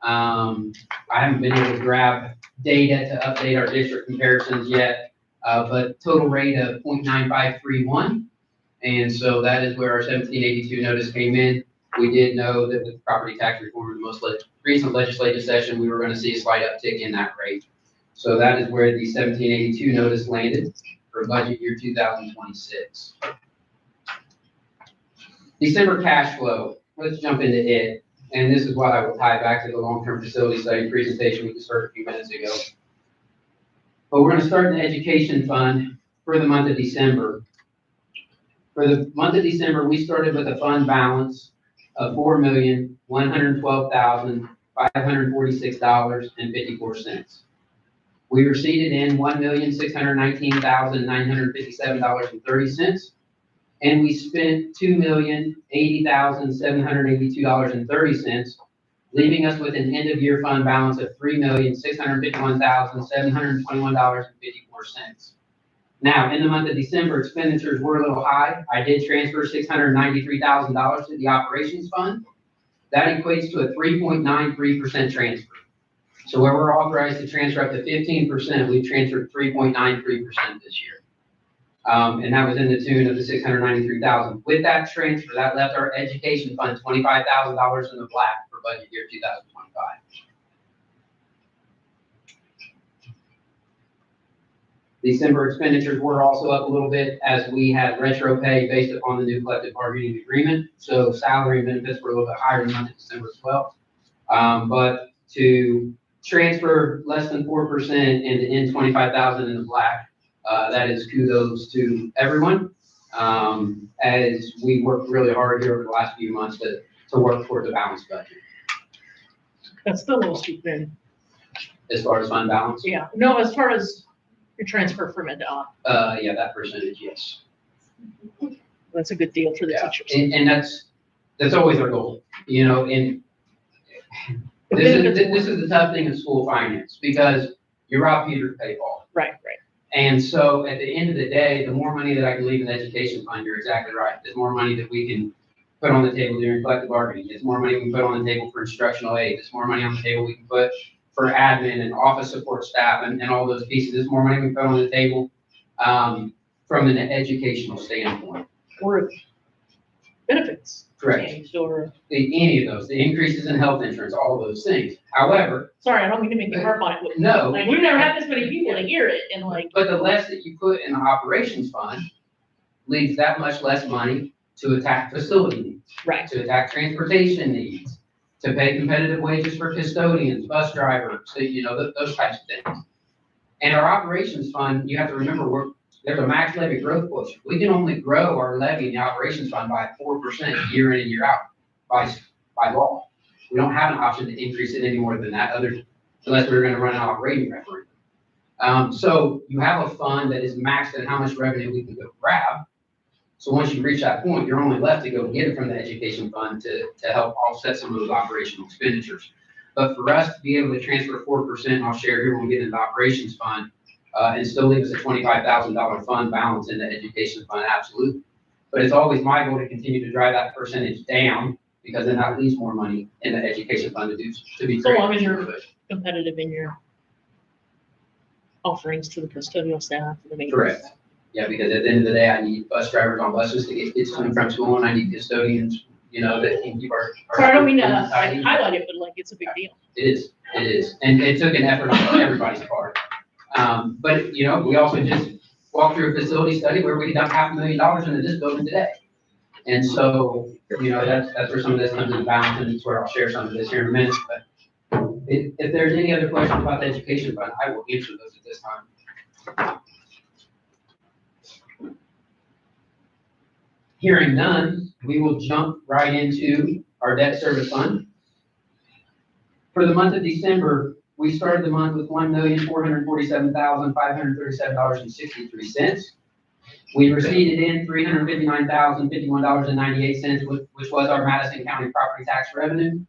I haven't been able to grab data to update our district comparisons yet, but total rate of 0.9531. And so that is where our 1782 notice came in. We did know that with property tax reform in the most recent legislative session, we were going to see a slight uptick in that rate. So that is where the 1782 notice landed. for budget year 2026. December cash flow, let's jump into it. And this is what I will tie back to the long-term facility study presentation we just heard a few minutes ago. But we're gonna start in the education fund for the month of December. For the month of December, we started with a fund balance of $4,112,546.54. We received in $1,619,957.30, and we spent $2,080,782.30, leaving us with an end-of-year fund balance of $3,651,721.54. Now, in the month of December, expenditures were a little high. I did transfer $693,000 to the operations fund. That equates to a 3.93% transfer. So where we're authorized to transfer up to 15%, we've transferred 3.93% this year. And that was in the tune of the $693,000. With that transfer, that left our education fund $25,000 in the black for budget year 2025. December expenditures were also up a little bit as we had retro pay based upon the new collective bargaining agreement. So salary and benefits were a little bit higher in the month of December as well. But to transfer less than 4% and to end 25,000 in the black, that is kudos to everyone. As we worked really hard here over the last few months to work towards a balanced budget. That's the lowest you've been. As far as fund balance? Yeah, no, as far as your transfer from it, Yeah, that percentage, yes. that's a good deal for the Yeah, teachers. and that's always our goal, you know, and this is the tough thing in school finance, because you rob Peter to pay Paul. Right. And so at the end of the day, the more money that I can leave in the education fund, you're exactly right. There's more money that we can put on the table during collective bargaining. There's more money we can put on the table for instructional aid. There's more money on the table we can put for admin and office support staff and all those pieces. There's more money we can put on the table from an educational standpoint. Or benefits. Correct. Changed, or, Any of those, the increases in health insurance, all of those things. However, sorry, I don't mean to make you harp on it. But, no. like, we've never had this many people to hear it, and like. But the less that you put in the operations fund leaves that much less money to attack facility needs. Right. To attack transportation needs, to pay competitive wages for custodians, bus drivers, so, you know, those types of things. And our operations fund, you have to remember, there's a max levy growth quotient. We can only grow our levy in the operations fund by 4% year in and year out by law. We don't have an option to increase it any more than that, unless we're going to run an operating referendum. So you have a fund that is maxed at how much revenue we can go grab. So once you reach that point, you're only left to go get it from the education fund to help offset some of those operational expenditures. But for us to be able to transfer 4%, and I'll share here when we get into the operations fund, and still leave us a $25,000 fund balance in the education fund, absolutely. But it's always my goal to continue to drive that percentage down, because then that leaves more money in the education fund to be. So long as you're competitive in your offerings to the custodial staff. The maintenance. Correct. Yeah, because at the end of the day, I need bus drivers on buses to get kids to and from school, and I need custodians, you know, that can keep our. Sorry, I don't mean to highlight it, but like, it's a big deal. It is, and it took an effort on everybody's part. But, you know, we also just walked through a facility study where we dumped $500,000 into this building today. And so, you know, that's where some of this comes into balance, and it's where I'll share some of this here in a minute. But if there's any other questions about the education fund, I will answer those at this time. Hearing none, we will jump right into our debt service fund. For the month of December, we started the month with $1,447,537.63. We received in $359,051.98, which was our Madison County property tax revenue.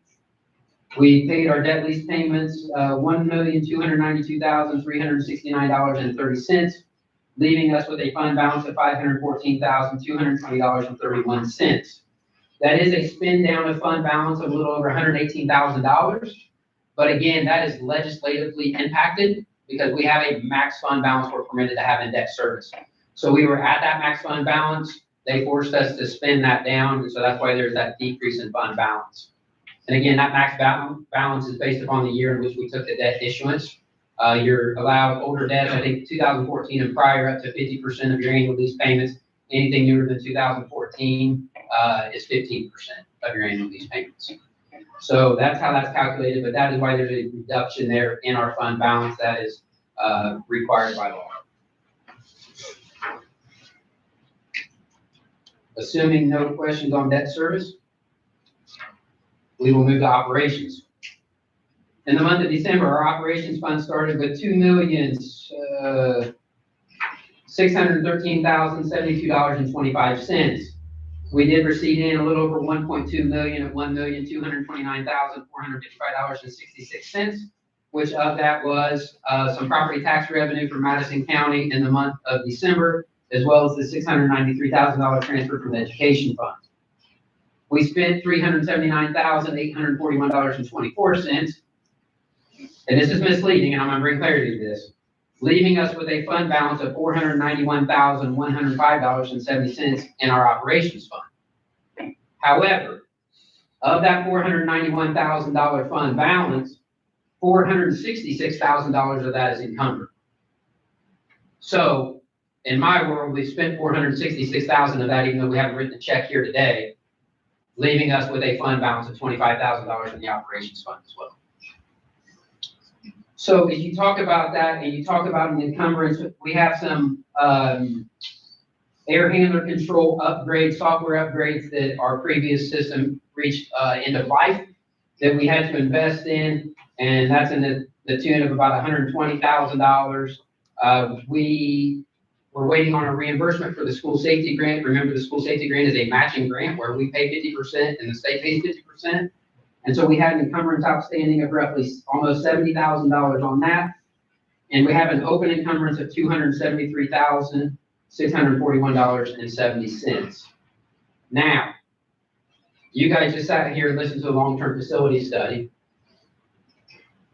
We paid our debt lease payments, $1,292,369.30, leaving us with a fund balance of $514,220.31. That is a spend down of fund balance of a little over $118,000. But again, that is legislatively impacted because we have a max fund balance we're permitted to have in debt service. So we were at that max fund balance. They forced us to spend that down. And so that's why there's that decrease in fund balance. And again, that max balance is based upon the year in which we took the debt issuance. You're allowed older debts, I think 2014 and prior, up to 50% of your annual lease payments. Anything newer than 2014 is 15% of your annual lease payments. So that's how that's calculated, but that is why there's a reduction there in our fund balance that is required by law. Assuming no questions on debt service, we will move to operations. In the month of December, our operations fund started with $2,613,072.25. We did receive in a little over 1.2 million at $1,229,455.66, which of that was some property tax revenue from Madison County in the month of December, as well as the $693,000 transfer from the education fund. We spent $379,841.24, and this is misleading, and I'm going to bring clarity to this, leaving us with a fund balance of $491,105.70 in our operations fund. However, of that $491,000 fund balance, $466,000 of that is encumbered. So, in my world, we've spent $466,000 of that, even though we haven't written a check here today, leaving us with a fund balance of $25,000 in the operations fund as well. So if you talk about that and you talk about an encumbrance, we have some air handler control upgrades, software upgrades that our previous system reached end of life that we had to invest in, and that's in the tune of about $120,000. We were waiting on a reimbursement for the school safety grant. Remember, the school safety grant is a matching grant where we pay 50% and the state pays 50%. And so we had an encumbrance outstanding of roughly almost $70,000 on that. And we have an open encumbrance of $273,641.70. Now, you guys just sat here and listened to a long-term facility study.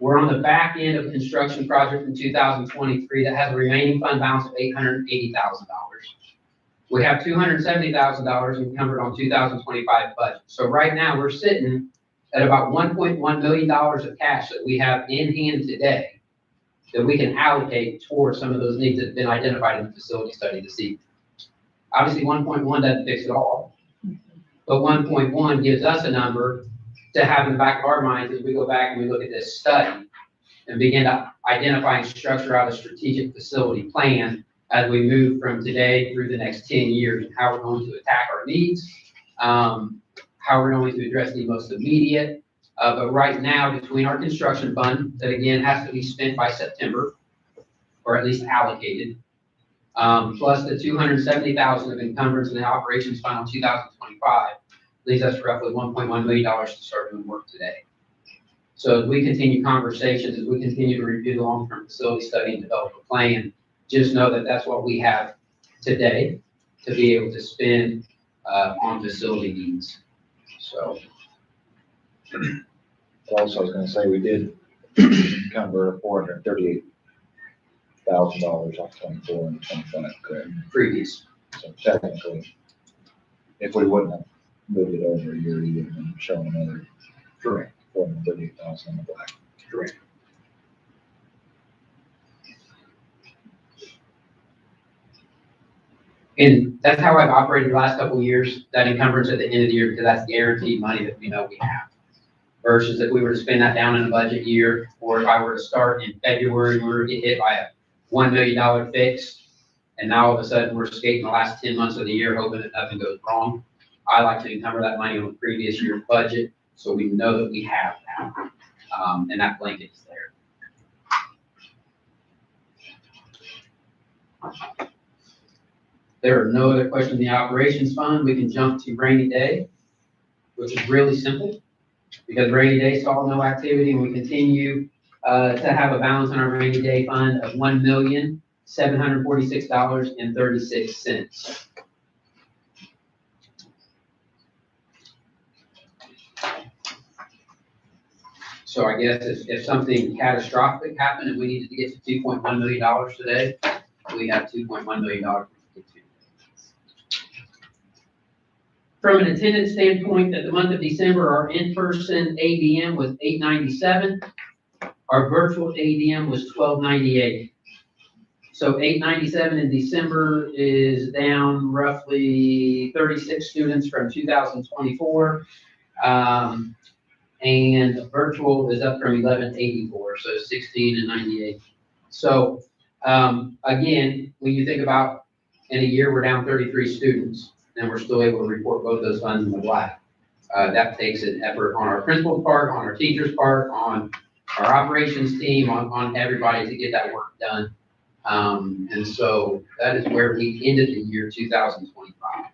We're on the back end of a construction project in 2023 that has a remaining fund balance of $880,000. We have $270,000 encumbered on 2025 budget. So right now we're sitting at about $1.1 million of cash that we have in hand today that we can allocate towards some of those needs that have been identified in the facility study this evening. Obviously, 1.1 doesn't fix it all, but 1.1 gives us a number to have in the back of our minds as we go back and we look at this study and begin to identify and structure out a strategic facility plan as we move from today through the next 10 years and how we're going to attack our needs, how we're going to address the most immediate. But right now, between our construction fund, that again has to be spent by September, or at least allocated, plus the $270,000 of encumbrance in the operations fund on 2025, leaves us roughly $1.1 million to start doing work today. So as we continue conversations, as we continue to review the long-term facility study and develop a plan, just know that that's what we have today to be able to spend on facility needs. So. Also, I was gonna say, we did encumber $438,000 off 24 and 25, correct? Previous. So technically, if we wouldn't have moved it over a year, you would have been showing another. Correct. 438,000 in the black. Correct. And that's how I've operated the last couple of years, that encumbrance at the end of the year, because that's guaranteed money that we know we have. Versus if we were to spend that down in a budget year, or if I were to start in February, we were to get hit by a $1 million fix, and now all of a sudden we're skating the last 10 months of the year hoping that nothing goes wrong. I like to encumber that money on the previous year's budget, so we know that we have that, and that blanket is there. There are no other questions in the operations fund. We can jump to rainy day, which is really simple because rainy day saw no activity, and we continue to have a balance in our rainy day fund of $1,746.36. So I guess if something catastrophic happened and we needed to get to $2.1 million today, we have $2.1 million. From an attendance standpoint, at the month of December, our in-person ABM was 897. Our virtual ADM was $12.98. So $8.97 in December is down roughly 36 students from 2024. And virtual is up from 1184, so 16.98. So again, when you think about in a year, we're down 33 students, and we're still able to report both those funds in the black. That takes an effort on our principal's part, on our teacher's part, on our operations team, on everybody to get that work done. And so that is where we ended the year 2025.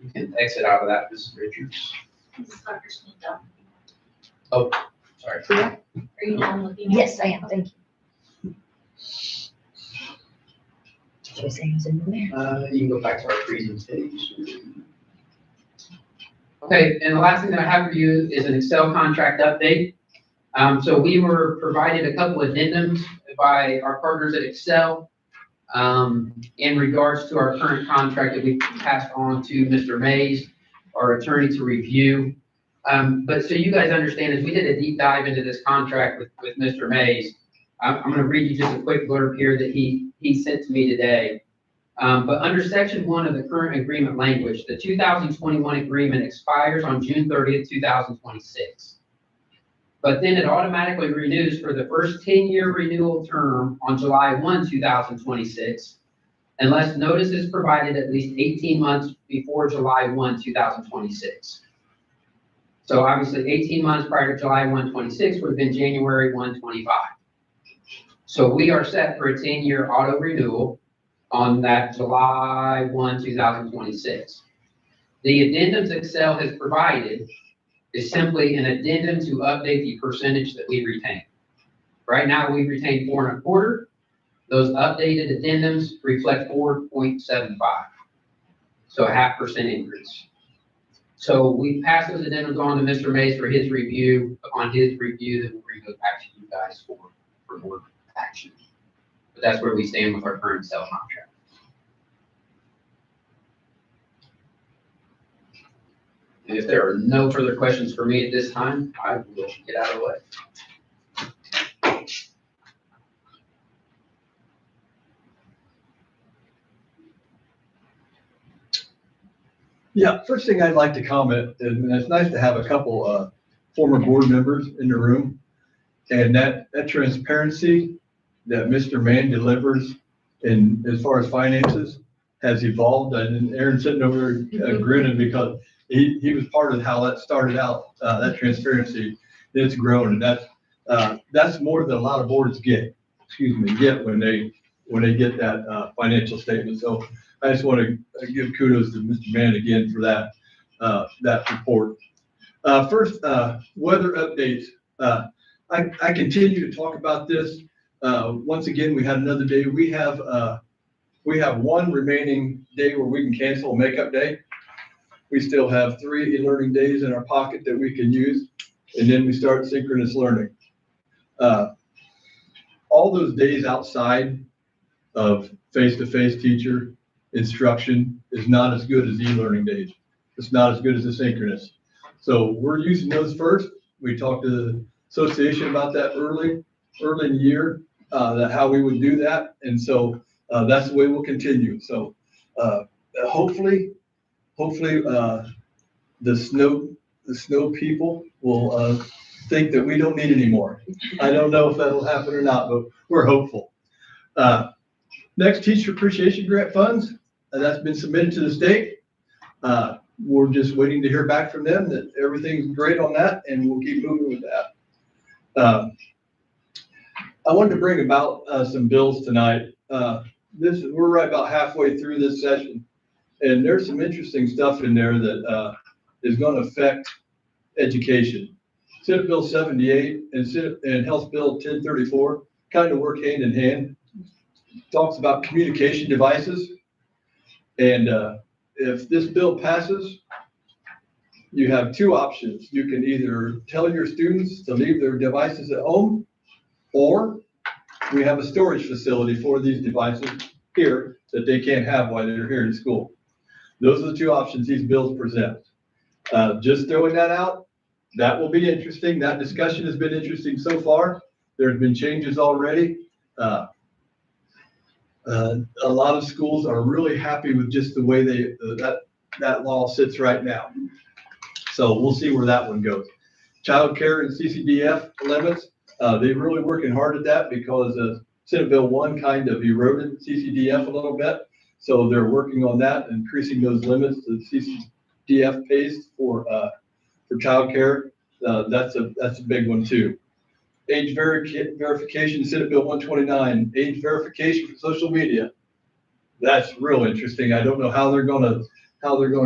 You can exit out of that, Mrs. Richards. Mrs. Dr. Smith, done. Oh, sorry. Are you done looking? at Yes, it? I am, thank you. Did you say it was in there? You can go back to our presentation. Okay, and the last thing that I have for you is an Excel contract update. So we were provided a couple addendums by our partners at Excel in regards to our current contract that we passed on to Mr. Mays, our attorney, to review. But so you guys understand, as we did a deep dive into this contract with Mr. Mays, I'm going to read you just a quick blurb here that he sent to me today. But under section 1 of the current agreement language, the 2021 agreement expires on June 30th, 2026. But then it automatically renews for the first 10-year renewal term on July 1, 2026, unless notice is provided at least 18 months before July 1, 2026. So obviously 18 months prior to July 1, 26 would have been January 1, 25. So we are set for a 10-year auto renewal on that July 1, 2026. The addendums Excel has provided is simply an addendum to update the percentage that we retain. Right now, we retain 4 1/4. Those updated addendums reflect 4.75. So a 0.5% increase. So we pass those addendums on to Mr. Mays for his review. Upon his review, then we'll bring those back to you guys for more action. But that's where we stand with our current Excel contract. And if there are no further questions for me at this time, I will get out of the way. Yeah, first thing I'd like to comment, and it's nice to have a couple former board members in the room. And that transparency that Mr. Mann delivers in as far as finances has evolved. And Aaron's sitting over there grinning because he was part of how that started out, that transparency. It's grown, and that's more than a lot of boards get when they get that financial statement. So I just want to give kudos to Mr. Mann again for that report. First, weather updates. I continue to talk about this. Once again, we had another day. We have one remaining day where we can cancel a makeup day. We still have 3 e-learning days in our pocket that we can use, and then we start synchronous learning. All those days outside of face-to-face teacher instruction is not as good as e-learning days. It's not as good as the synchronous. So we're using those first. We talked to the association about that early in the year, how we would do that. And so that's the way we'll continue. So hopefully the snow people will think that we don't need any more. I don't know if that'll happen or not, but we're hopeful. Next, teacher appreciation grant funds. That's been submitted to the state. We're just waiting to hear back from them that everything's great on that, and we'll keep moving with that. I wanted to bring about some bills tonight. We're right about halfway through this session, and there's some interesting stuff in there that is going to affect education. Senate Bill 78 and House Bill 1034 kind of work hand in hand. Talks about communication devices, and if this bill passes, you have 2 options. You can either tell your students to leave their devices at home, or we have a storage facility for these devices here that they can't have while they're here in school. Those are the two options these bills present. Just throwing that out, that will be interesting. That discussion has been interesting so far. There's been changes already. A lot of schools are really happy with just the way that law sits right now. So we'll see where that one goes. Child care and CCDF limits, they're really working hard at that because Senate Bill 1 kind of eroded CCDF a little bit. So they're working on that, increasing those limits to CCDF pays for child care. That's a big one too. Age verification, Senate Bill 129, age verification for social media. That's real interesting. I don't know how they're gonna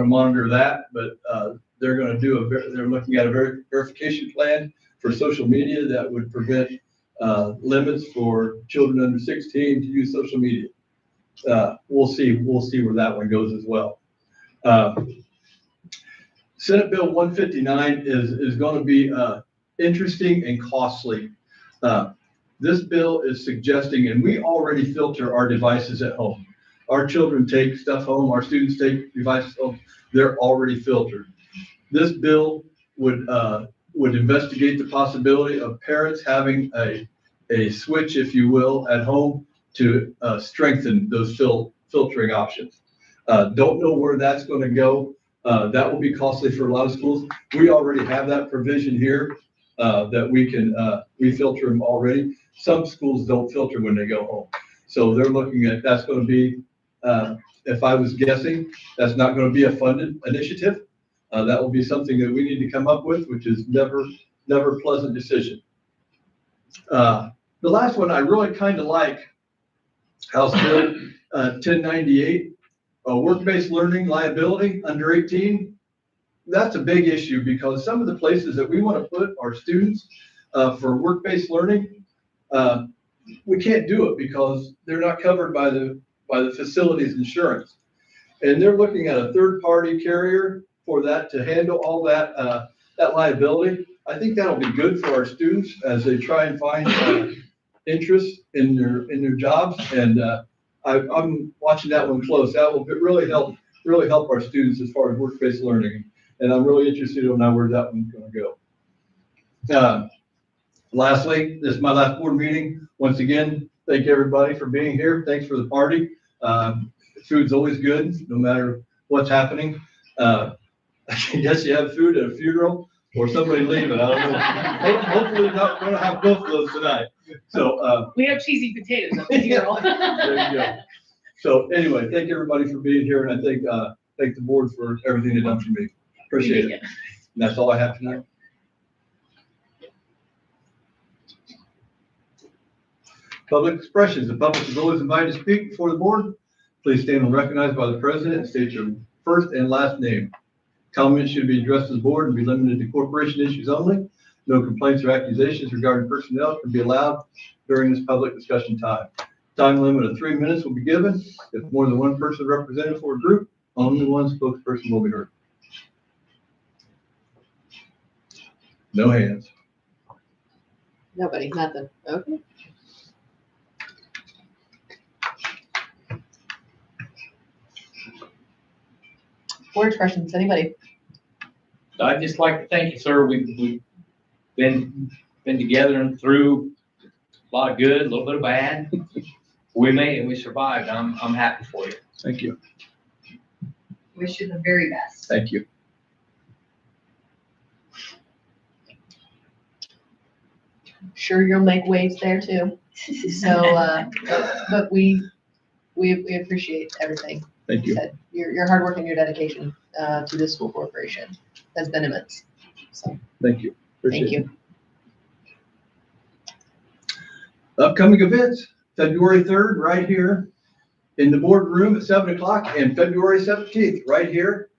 monitor that, but they're looking at a verification plan for social media that would prevent limits for children under 16 to use social media. We'll see where that one goes as well. Senate Bill 159 is going to be interesting and costly. This bill is suggesting, and we already filter our devices at home. Our children take stuff home, our students take devices home, they're already filtered. This bill would investigate the possibility of parents having a switch, if you will, at home to strengthen those filtering options. Don't know where that's going to go. That will be costly for a lot of schools. We already have that provision here that we filter them already. Some schools don't filter when they go home. So they're looking at, that's going to be, if I was guessing, that's not going to be a funded initiative. That will be something that we need to come up with, which is never a pleasant decision. The last one I really kind of like, House Bill 1098, work-based learning liability under 18. That's a big issue because some of the places that we want to put our students for work-based learning, we can't do it because they're not covered by the facility's insurance. And they're looking at a third-party carrier for that to handle all that liability. I think that'll be good for our students as they try and find interest in their jobs. And I'm watching that one close. That will really help our students as far as work-based learning. And I'm really interested to know where that one's going to go. Lastly, this is my last board meeting. Once again, thank everybody for being here. Thanks for the party. Food's always good, no matter what's happening. I guess you have food at a funeral or somebody leaving. I don't know. Hopefully you're not going to have both of those tonight. So We have cheesy potatoes at the funeral. there you go. So anyway, thank everybody for being here, and I thank the board for everything they've done for me. Appreciate it. And that's all I have tonight. Public expressions. The public is always invited to speak before the board. Please stand and recognized by the president and state your first and last name. Comments should be addressed to the board and be limited to corporation issues only. No complaints or accusations regarding personnel can be allowed during this public discussion time. Time limit of 3 minutes will be given. If more than one person represented for a group, only one spokesperson will be heard. No hands. Nobody, nothing. Okay. Board expressions, anybody? I'd just like to thank you, sir. We've been together and through a lot of good, a little bit of bad. We made it, we survived. I'm happy for you. Thank you. Wish you the very best. Thank you. Sure you'll make waves there too. So, but we appreciate everything. Thank you. Said. Your hard work and your dedication to this school corporation has been immense. So Thank you. Appreciate thank you. It. Upcoming events, February 3rd, right here in the boardroom at 7 o'clock, and February 17th, right here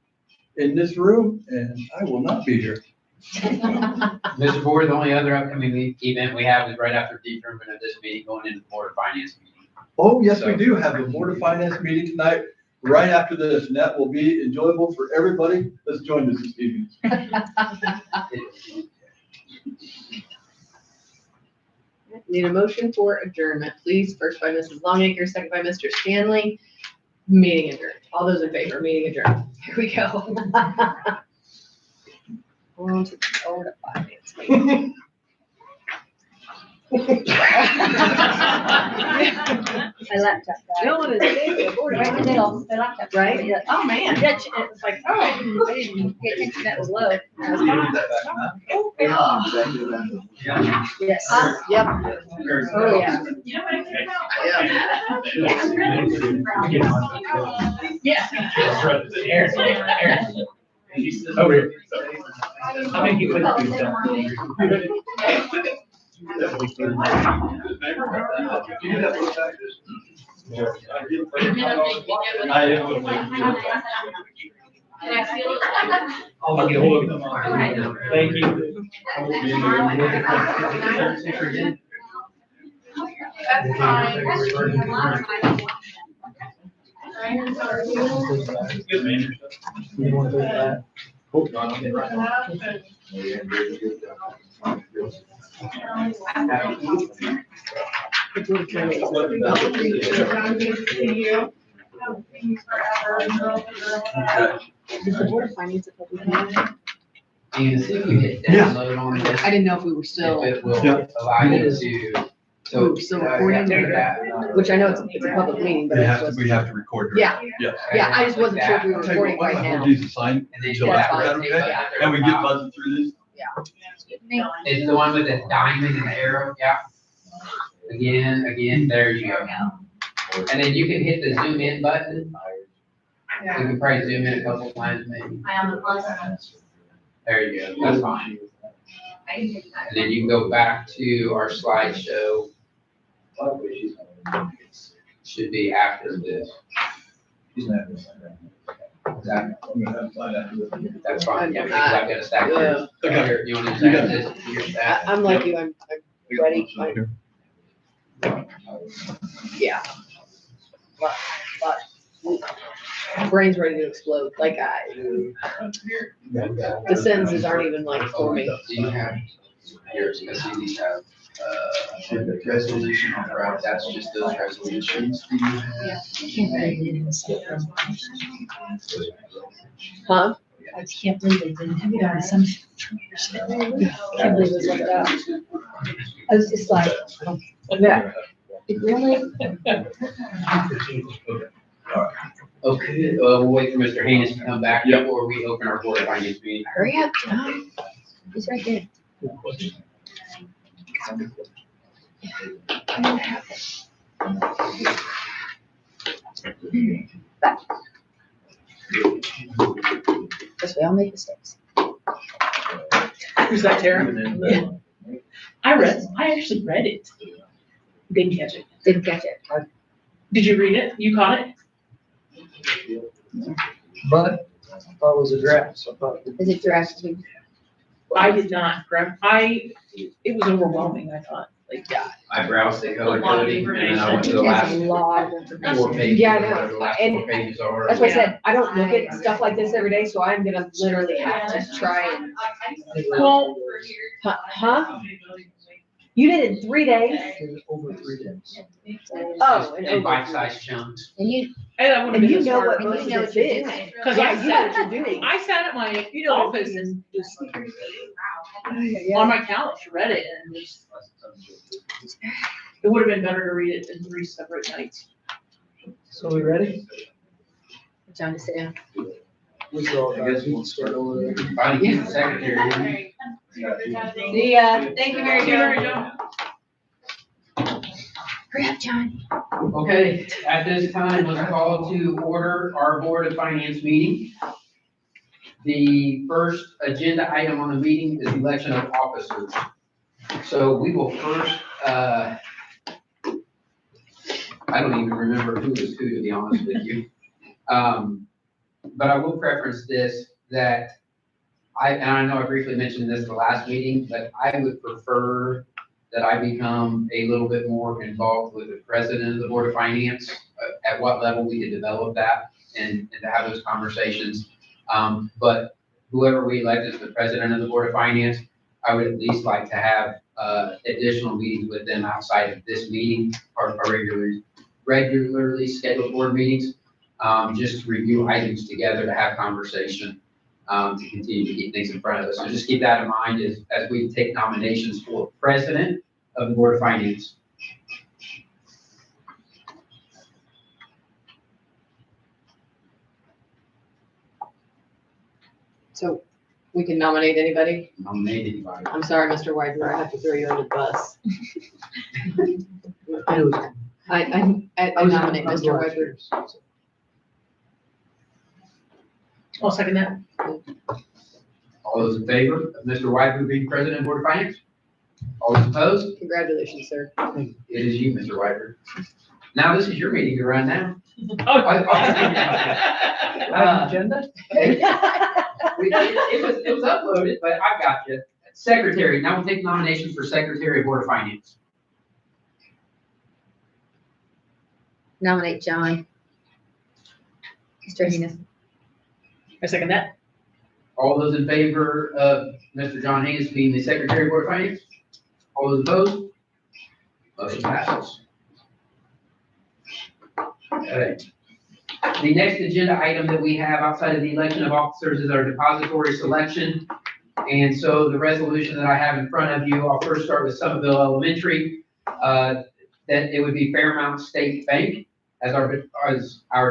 in this room, and I will not be here. Mr. Board, the only other upcoming event we have is right after determination of this meeting, going into the Board of Finance meeting. Oh, yes, we do have a Board of Finance meeting tonight, right after this, and that will be enjoyable for everybody that's joined us this evening. Need a motion for adjournment, please. First by Mrs. Longacre, second by Mr. Stanley. Meeting adjourned. All those in favor, meeting adjourned. Here we go. On to the Board of Finance meeting. My laptop died. No one is there. Board of Right in the Finance. middle, my laptop. died. Right? Yeah. Oh, man. It was like, oh, I didn't pay attention, that was low. I was fine. Yes. Yep. Oh, yeah. Over here. I think you put these down. I'll get a hold of them. Thank you. That's fine. You want to do that? Is the Board of Finance a public meeting? And see if we hit download on this, I didn't know if we were still, if it will Yeah. allow you to. we were still recording, which I know it's a public meeting, but We I have just to, wasn't. we have to record. during- Yeah. Yes. Yeah, I just wasn't sure if we were Tell you what, recording why right don't I now. hold these assigned And then you till go That's back after fine. that, okay? and And we get buzzing through these? It's the one with the diamond and the arrow, yeah. Again, there you go. And then you can hit the zoom in button. You can probably zoom in a couple times maybe. There you go, that's fine. And then you can go back to our slideshow. Should be after this. That's fine, yeah, because I've got a stack here. Okay. Here, you want to You got use this to your stack? I'm like you, I'm ready. Yeah. But brain's ready to explode, like the sentences aren't even like for me. Do you have, here's, I see these have, resolution on route, that's just those resolutions. Do you have? Huh? I can't believe they didn't have it on some. Can't believe it was like that. I was just like, Yeah. really? Okay, we'll wait for Mr. Haynes to come back before we open our board of finance meeting. Hurry up, John. He's right there. Because we all make mistakes. Who's that, Tara? I actually read it. Didn't catch it. Didn't catch it. Did you read it? You caught it? But I thought it was a draft, so I thought. Is it drafted? I did not. It was overwhelming, I thought. Like, yeah. I browsed the color A lot of coding and then I went to It the has a last lot of 4 information. pages. Yeah, I know. whatever the last And 4 pages are. That's why I said, I don't look at stuff like this every day, so I'm gonna literally have to try and. Well, Huh? You did it in 3 days? Over 3 days. Oh, and And over. bite-sized chunks. And you, that would have And been you the know what smarter. most of know this what you're is. doing. Cause Yeah, I you know what sat, you're doing. I sat at my office and just Yeah. on my couch read it and just, it would have been better to read it in 3 separate nights. So we ready? John, to sit down. We saw that. We can start over there. Finally, get the secretary. See ya. Thank you, Mary Jo. Hurry up, John. Okay, at this time, let's call to order our Board of Finance meeting. The first agenda item on the meeting is election of officers. So we will first, I don't even remember who was who, to be honest with you. But I will preference this, that and I know I briefly mentioned this the last meeting, but I would prefer that I become a little bit more involved with the president of the Board of Finance, at what level we could develop that and to have those conversations. But whoever we elect as the president of the Board of Finance, I would at least like to have additional meetings with them outside of this meeting, our regularly scheduled board meetings. just to review items together, to have conversation, to continue to keep things in front of us. So just keep that in mind as we take nominations for president of the Board of Finance. So we can nominate anybody? Nominate anybody. I'm sorry, Mr. Whitener, I have to throw you under the bus. I nominate Mr. Whitener. I'll second that. All those in favor of Mr. Wyberg being president of Board of Finance? All those opposed? Congratulations, sir. It is you, Mr. Wyberg. Now, this is your meeting to run now. Agenda? It was uploaded, but I got you. Secretary, now we'll take nominations for Secretary of Board of Finance. Nominate John. Mr. Heenis. I second that. All those in favor of Mr. John Hayes being the Secretary of Board of Finance? All those opposed? Motion passes. Okay. The next agenda item that we have outside of the election of officers is our depository selection. And so the resolution that I have in front of you, I'll first start with Somerville Elementary, that it would be Fairmount State Bank as our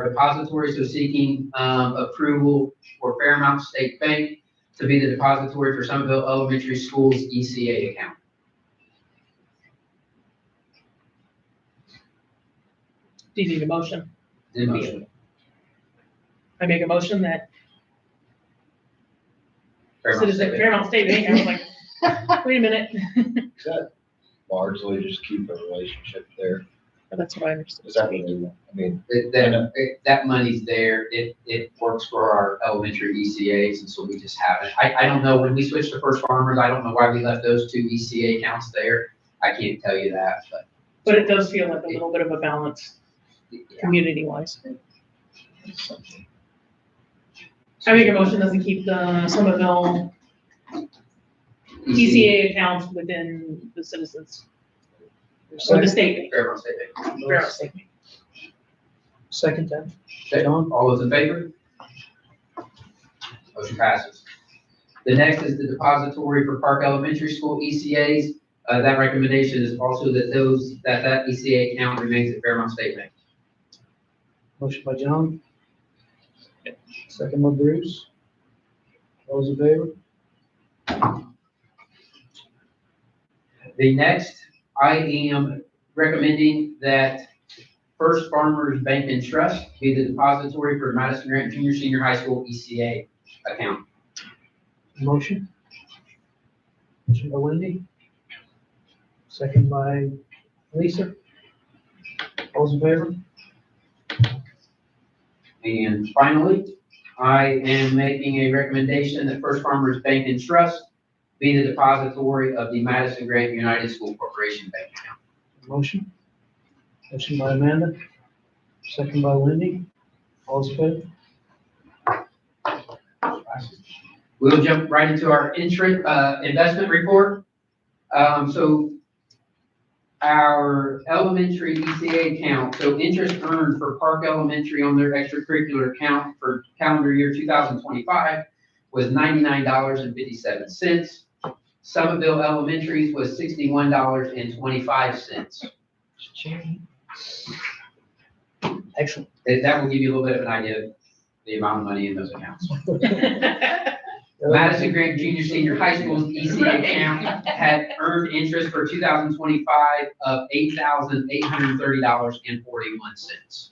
depository, so seeking approval for Fairmount State Bank to be the depository for Somerville Elementary School's ECA account. Do you need a motion? In motion. I make a motion that Fairmount State Bank. Fairmount State Bank, I was like, wait a minute. Is that largely just keep a relationship there? That's what I understood. Is that what they want? I mean, That money's there. It works for our elementary ECAs, and so we just have it. I don't know, when we switched to First Farmers, I don't know why we left those two ECA accounts there. I can't tell you that, But it does feel like a little bit of a balance, yeah. community-wise. I make a motion that we keep the Somerville ECA accounts within the citizens, or the state bank. Fairmount State Bank. Fairmount State Bank. Second time. Okay, all those in favor? Motion passes. The next is the depository for Park Elementary School ECAs. That recommendation is also that that ECA account remains at Fairmount State Bank. Motion by John. Second by Bruce. All those in favor? The next, I am recommending that First Farmers Bank and Trust be the depository for Madison-Grant Junior Senior High School ECA account. Motion. Motion by Wendy. Second by Lisa. All those in favor? And finally, I am making a recommendation that First Farmers Bank and Trust be the depository of the Madison-Grant United School Corporation Bank account. Motion. Motion by Amanda. Second by Wendy. All those in favor? We'll jump right into our investment report. So our elementary ECA account, so interest earned for Park Elementary on their extracurricular account for calendar year 2025 was $99.57. Somerville Elementary's was $61.25. Excellent. That will give you a little bit of an idea of the amount of money in those accounts. Madison-Grant Junior Senior High School's ECA account had earned interest for 2025 of $8,830.41.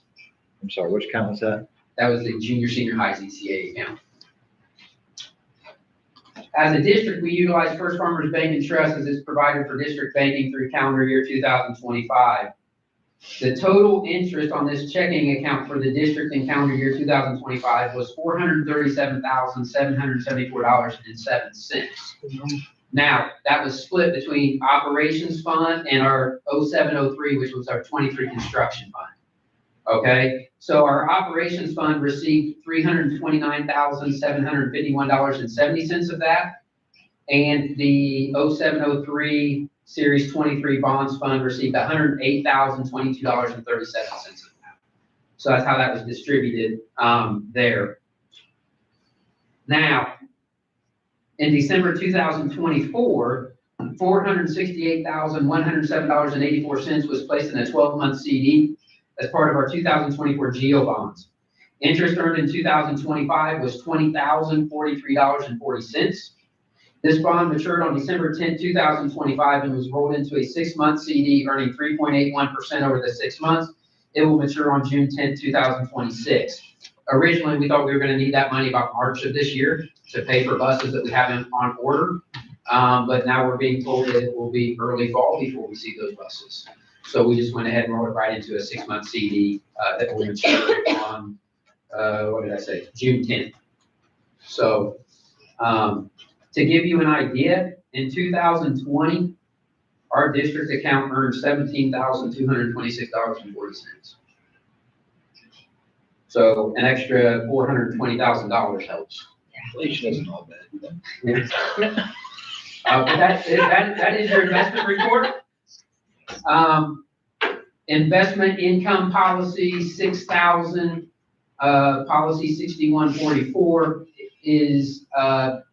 I'm sorry, which account was that? That was the Junior Senior High's ECA account. As a district, we utilize First Farmers Bank and Trust as its provider for district banking through calendar year 2025. The total interest on this checking account for the district in calendar year 2025 was $437,774.07. Now, that was split between operations fund and our 0703, which was our 23 construction fund. Okay, so our operations fund received $329,751.70 of that. And the 0703 Series 23 Bonds Fund received $108,022.37 of that. So that's how that was distributed, there. Now, in December 2024, $468,107.84 was placed in a 12-month CD as part of our 2024 GEO bonds. Interest earned in 2025 was $20,043.40. This bond matured on December 10, 2025 and was rolled into a 6-month CD earning 3.81% over the 6 months. It will mature on June 10, 2026. Originally, we thought we were going to need that money about March of this year to pay for buses that we have on order. But now we're being told that it will be early fall before we see those buses. So we just went ahead and rolled it right into a 6-month CD that will mature on, what did I say, June 10th. So to give you an idea, in 2020, our district account earned $17,226.40. So an extra $420,000 helps. Inflation isn't all bad. But that is your investment report. Investment income policy 6,000, policy 6144 is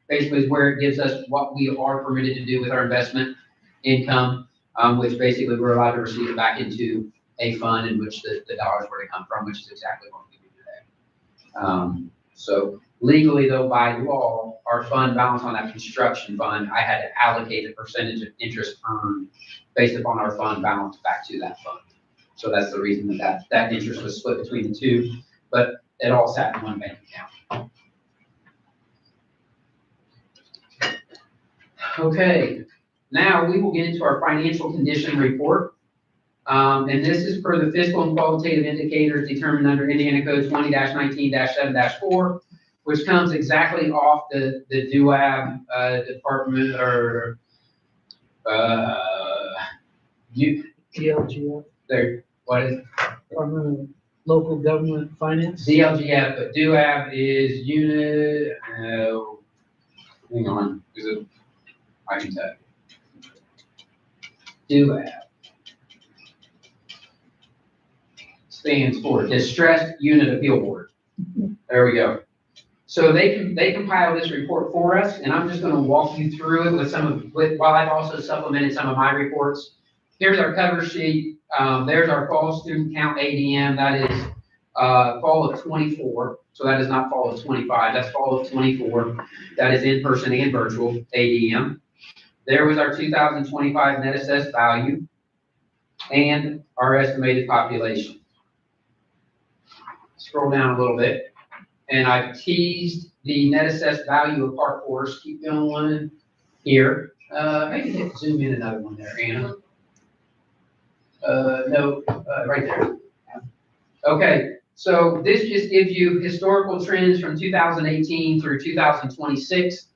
basically where it gives us what we are permitted to do with our investment income, which basically we're allowed to receive it back into a fund in which the dollars were to come from, which is exactly what we do today. So legally though, by law, our fund balance on that construction fund, I had to allocate a percentage of interest earned based upon our fund balance back to that fund. So that's the reason that interest was split between the two, but it all sat in one bank account. Okay, now we will get into our financial condition report. And this is for the fiscal and qualitative indicators determined under Indiana Code 20-19-7-4, which comes exactly off the DUAB department or DLGF, there, what is Department of Local Government Finance. DLGF, but DUAB is unit, hang on, is it, I can tell you. DUAB stands for Distressed Unit Appeal Board. There we go. So they compile this report for us, and I'm just going to walk you through it while I've also supplemented some of my reports. Here's our cover sheet. There's our fall student count ADM. That is fall of 24. So that is not fall of 25. That's fall of 24. That is in-person and virtual ADM. There was our 2025 net assessed value and our estimated population. Scroll down a little bit, and I've teased the net assessed value of Park Forest. Keep going here. Maybe hit zoom in another one there, Anna. No, right there. Okay, so this just gives you historical trends from 2018 through 2026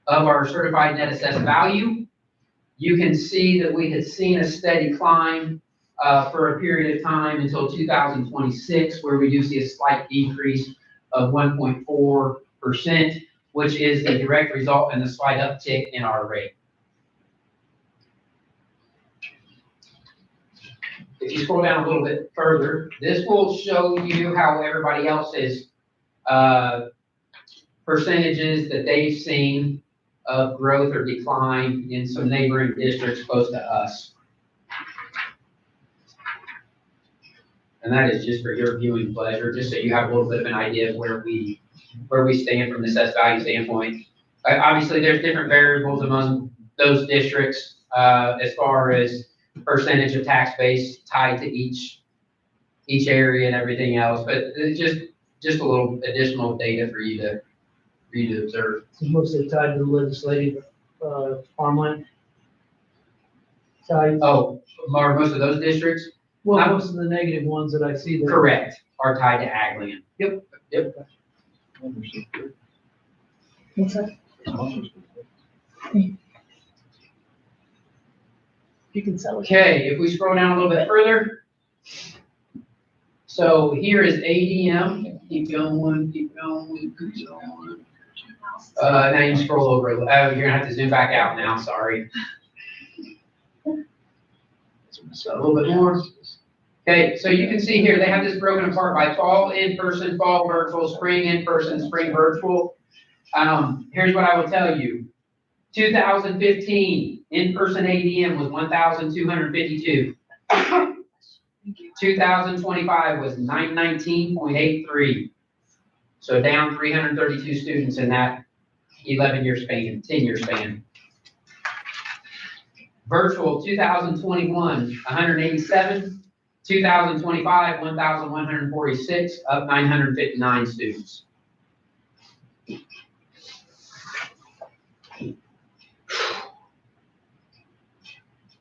of our certified net assessed value. You can see that we had seen a steady climb for a period of time until 2026, where we do see a slight decrease of 1.4%, which is a direct result in the slight uptick in our rate. If you scroll down a little bit further, this will show you how everybody else's percentages that they've seen of growth or decline in some neighboring districts close to us. And that is just for your viewing pleasure, just so you have a little bit of an idea of where we stand from the assessed value standpoint. Obviously, there's different variables among those districts as far as percentage of tax base tied to each area and everything else, but it's just a little additional data for you to observe. It's mostly tied to the legislative farmland side. Oh, are most of those districts? Well, most of the negative ones that I see there. Correct, are tied to ag land. Yep. What's that? You can sell it. Okay, if we scroll down a little bit further. So here is ADM. Keep going, keep going, keep going. Now you can scroll over. Oh, you're gonna have to zoom back out now, sorry. So a little bit more. Okay, so you can see here, they have this broken apart by fall in-person, fall virtual, spring in-person, spring virtual. Here's what I will tell you. 2015, in-person ADM was 1,252. 2025 was 919.83. So down 332 students in that 11-year span, 10-year span. Virtual 2021, 187. 2025, 1,146, up 959 students.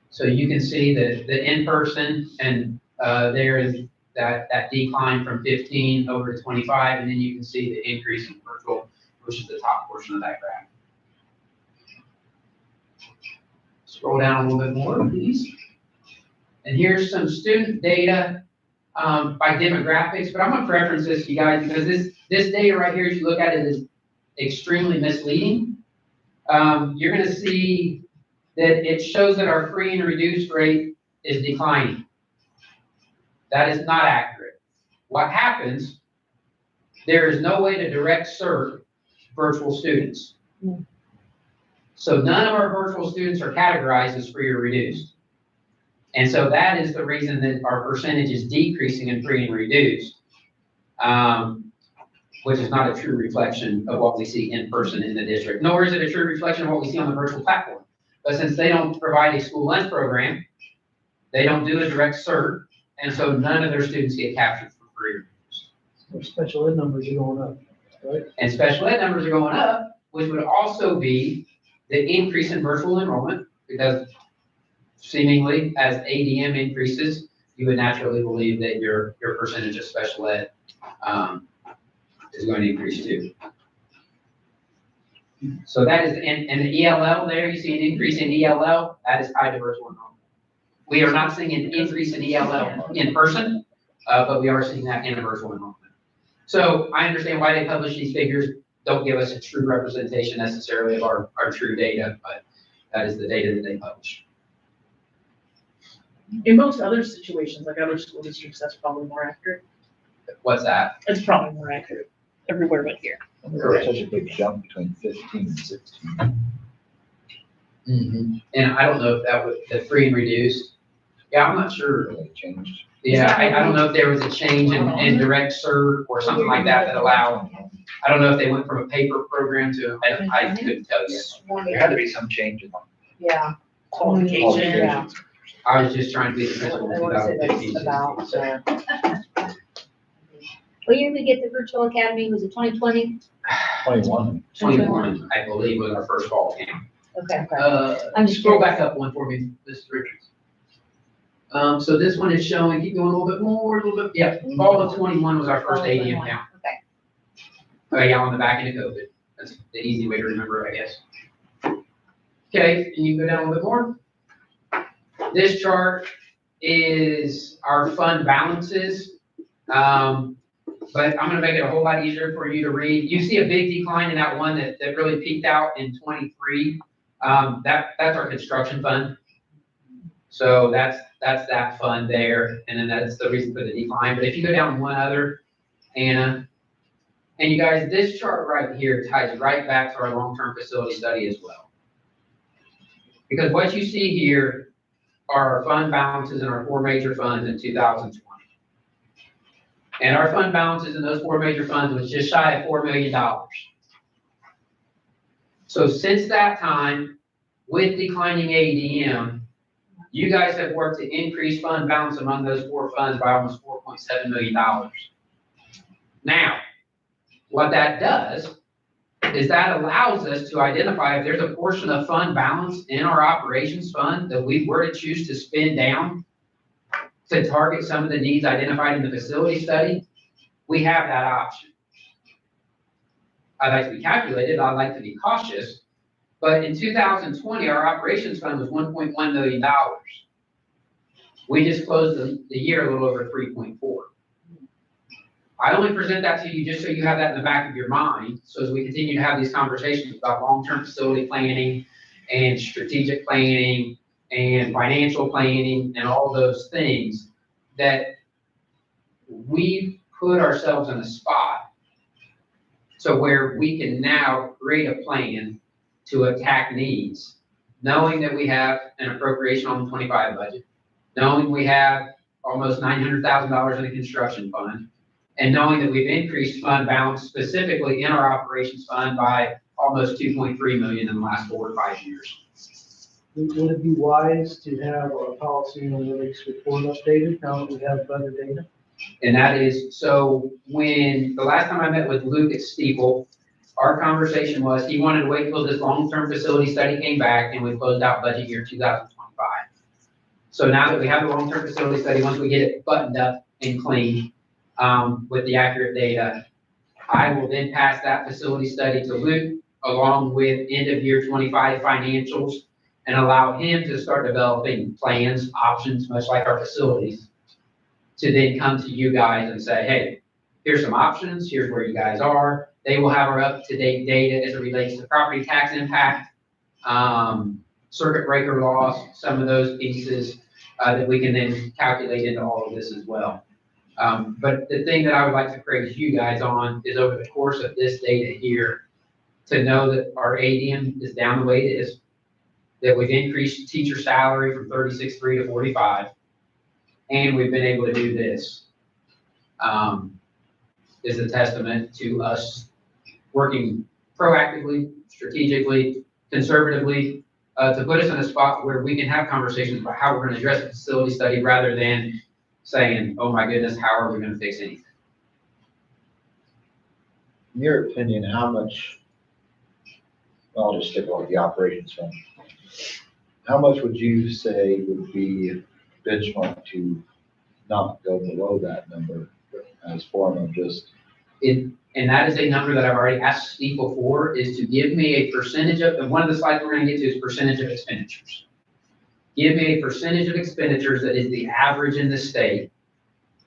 So you can see that the in-person and there is that decline from 15 over to 25, and then you can see the increase in virtual, which is the top portion of that graph. Scroll down a little bit more, please. And here's some student data by demographics, but I'm gonna preference this to you guys because this data right here, as you look at it, is extremely misleading. You're gonna see that it shows that our free and reduced rate is declining. That is not accurate. What happens, there is no way to direct serve virtual students. So none of our virtual students are categorized as free or reduced. And so that is the reason that our percentage is decreasing in free and reduced, which is not a true reflection of what we see in person in the district, nor is it a true reflection of what we see on the virtual platform. But since they don't provide a school lunch program, they don't do a direct cert, and so none of their students get captured for free or reduced. Their special ed numbers are going up, right? And special ed numbers are going up, which would also be the increase in virtual enrollment, because seemingly as ADM increases, you would naturally believe that your percentage of special ed is going to increase too. So that is, and the ELL there, you see an increase in ELL, that is tied to virtual enrollment. We are not seeing an increase in ELL in person, but we are seeing that in a virtual enrollment. So I understand why they publish these figures, don't give us a true representation necessarily of our true data, but that is the data that they publish. In most other situations, like other school districts, that's probably more accurate. What's that? It's probably more accurate everywhere but here. There's such a big jump between 15 and 16. And I don't know if that was the free and reduced. Yeah, I'm not sure. Really changed. Yeah, I don't know if there was a change in direct serve or something like that that allowed, I don't know if they went from a paper program to, I couldn't tell you. There had to be some changes on. Yeah. Qualification. Yeah. I was just trying to be the principal I in want to say that's 2015. about, So, What year did we get the virtual academy? Was it 2020? 21. 21, I believe, was our first fall camp. Okay. I'm just Scroll curious. back up one for me, Mrs. Richards. So this one is showing, keep going a little bit more, a little bit, yeah, fall of 21 was our first ADM count. Okay. Yeah, on the back end of COVID. That's the easy way to remember, I guess. Okay, and you can go down a little bit more. This chart is our fund balances. But I'm gonna make it a whole lot easier for you to read. You see a big decline in that one that really peaked out in 23. That's our construction fund. So that's that fund there, and then that's the reason for the decline. But if you go down one other, Anna, and you guys, this chart right here ties right back to our long-term facility study as well. Because what you see here are our fund balances in our four major funds in 2020. And our fund balances in those four major funds was just shy of $4 million. So since that time, with declining ADM, you guys have worked to increase fund balance among those four funds by almost $4.7 million. Now, what that does is that allows us to identify if there's a portion of fund balance in our operations fund that we were to choose to spend down to target some of the needs identified in the facility study, we have that option. I'd like to be calculated, I'd like to be cautious, but in 2020, our operations fund was $1.1 million. We just closed the year a little over 3.4. I only present that to you just so you have that in the back of your mind. So as we continue to have these conversations about long-term facility planning and strategic planning and financial planning and all those things, that we've put ourselves in a spot so where we can now create a plan to attack needs, knowing that we have an appropriation on the 25 budget, knowing we have almost $900,000 in a construction fund, and knowing that we've increased fund balance specifically in our operations fund by almost 2.3 million in the last 4 or 5 years. Would it be wise to have our policy analytics report updated now that we have better data? And that is, so when, the last time I met with Luke at Steeple, our conversation was, he wanted to wait till this long-term facility study came back and we closed out budget year 2025. So now that we have the long-term facility study, once we get it buttoned up and clean, with the accurate data, I will then pass that facility study to Luke along with end of year 25 financials and allow him to start developing plans, options, much like our facilities, to then come to you guys and say, hey, here's some options, here's where you guys are. They will have our up-to-date data as it relates to property tax impact, circuit breaker loss, some of those pieces that we can then calculate into all of this as well. But the thing that I would like to praise you guys on is over the course of this data here, to know that our ADM is down the way it is, that we've increased teacher salary from 36.3 to 45, and we've been able to do this, is a testament to us working proactively, strategically, conservatively, to put us in a spot where we can have conversations about how we're going to address the facility study rather than saying, oh my goodness, how are we going to fix anything? In your opinion, how much, I'll just stick with the operations fund. How much would you say would be benchmark to not go below that number as form of just? And that is a number that I've already asked Steve before, is to give me a percentage of, and one of the slides we're going to get to is percentage of expenditures. Give me a percentage of expenditures that is the average in the state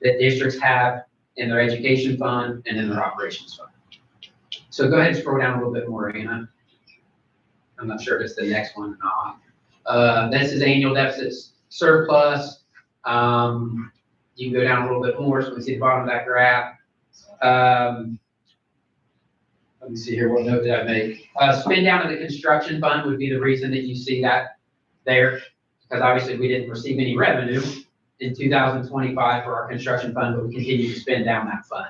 that districts have in their education fund and in their operations fund. So go ahead and scroll down a little bit more, Anna. I'm not sure if it's the next one or not. This is annual deficits surplus. You can go down a little bit more so we can see the bottom of that graph. Let me see here, what note did I make? Spend down of the construction fund would be the reason that you see that there, because obviously we didn't receive any revenue in 2025 for our construction fund, but we continue to spend down that fund.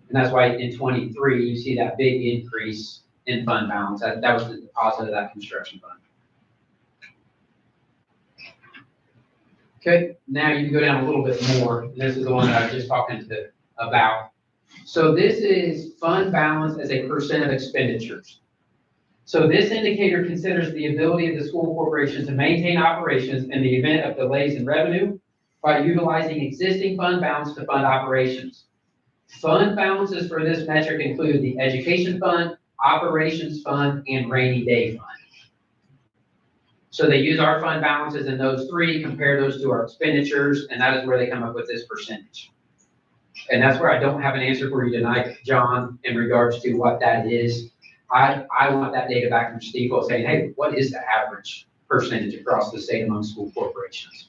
And that's why in 23, you see that big increase in fund balance. That was the deposit of that construction fund. Okay, now you can go down a little bit more. This is the one that I was just talking about. So this is fund balance as a percent of expenditures. So this indicator considers the ability of the school corporation to maintain operations in the event of delays in revenue by utilizing existing fund balance to fund operations. Fund balances for this metric include the education fund, operations fund, and rainy day fund. So they use our fund balances in those three, compare those to our expenditures, and that is where they come up with this percentage. And that's where I don't have an answer for you tonight, John, in regards to what that is. I want that data back from Steve saying, hey, what is the average percentage across the state among school corporations?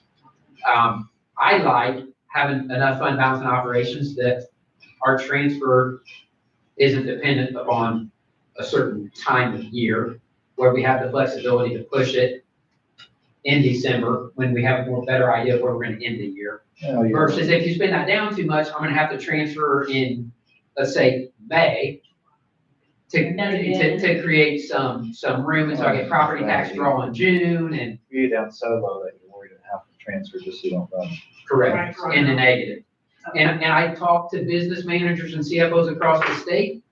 I like having enough fund balance and operations that our transfer isn't dependent upon a certain time of year, where we have the flexibility to push it in December when we have a more better idea of where we're going to end the year. Oh, yeah. Versus if you spend that down too much, I'm going to have to transfer in, let's say, May to create some room, and so I get property tax draw in June and. You're down so low that you're worried to have to transfer just so you don't run. Correct, Right. in the negative. And I talk to business managers and CFOs across the state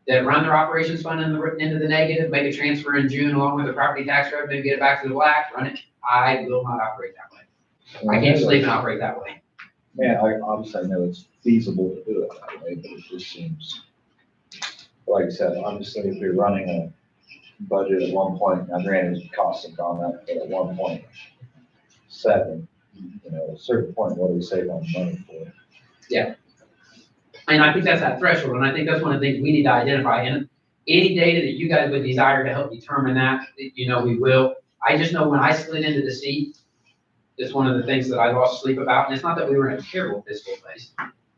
that run their operations fund into the negative, make a transfer in June along with the property tax revenue, get it back to the black, run it. I will not operate that way. I can't sleep and operate that way. Man, I obviously know it's feasible to do it that way, but it just seems, like I said, obviously if you're running a budget at one point, now granted costs have gone up, but at 1.7, you know, at a certain point, what do we save on money for? Yeah. And I think that's that threshold, and I think that's one of the things we need to identify. And any data that you guys would desire to help determine that, you know, we will. I just know when I slid into the seat, it's one of the things that I lost sleep about, and it's not that we were in a terrible fiscal place,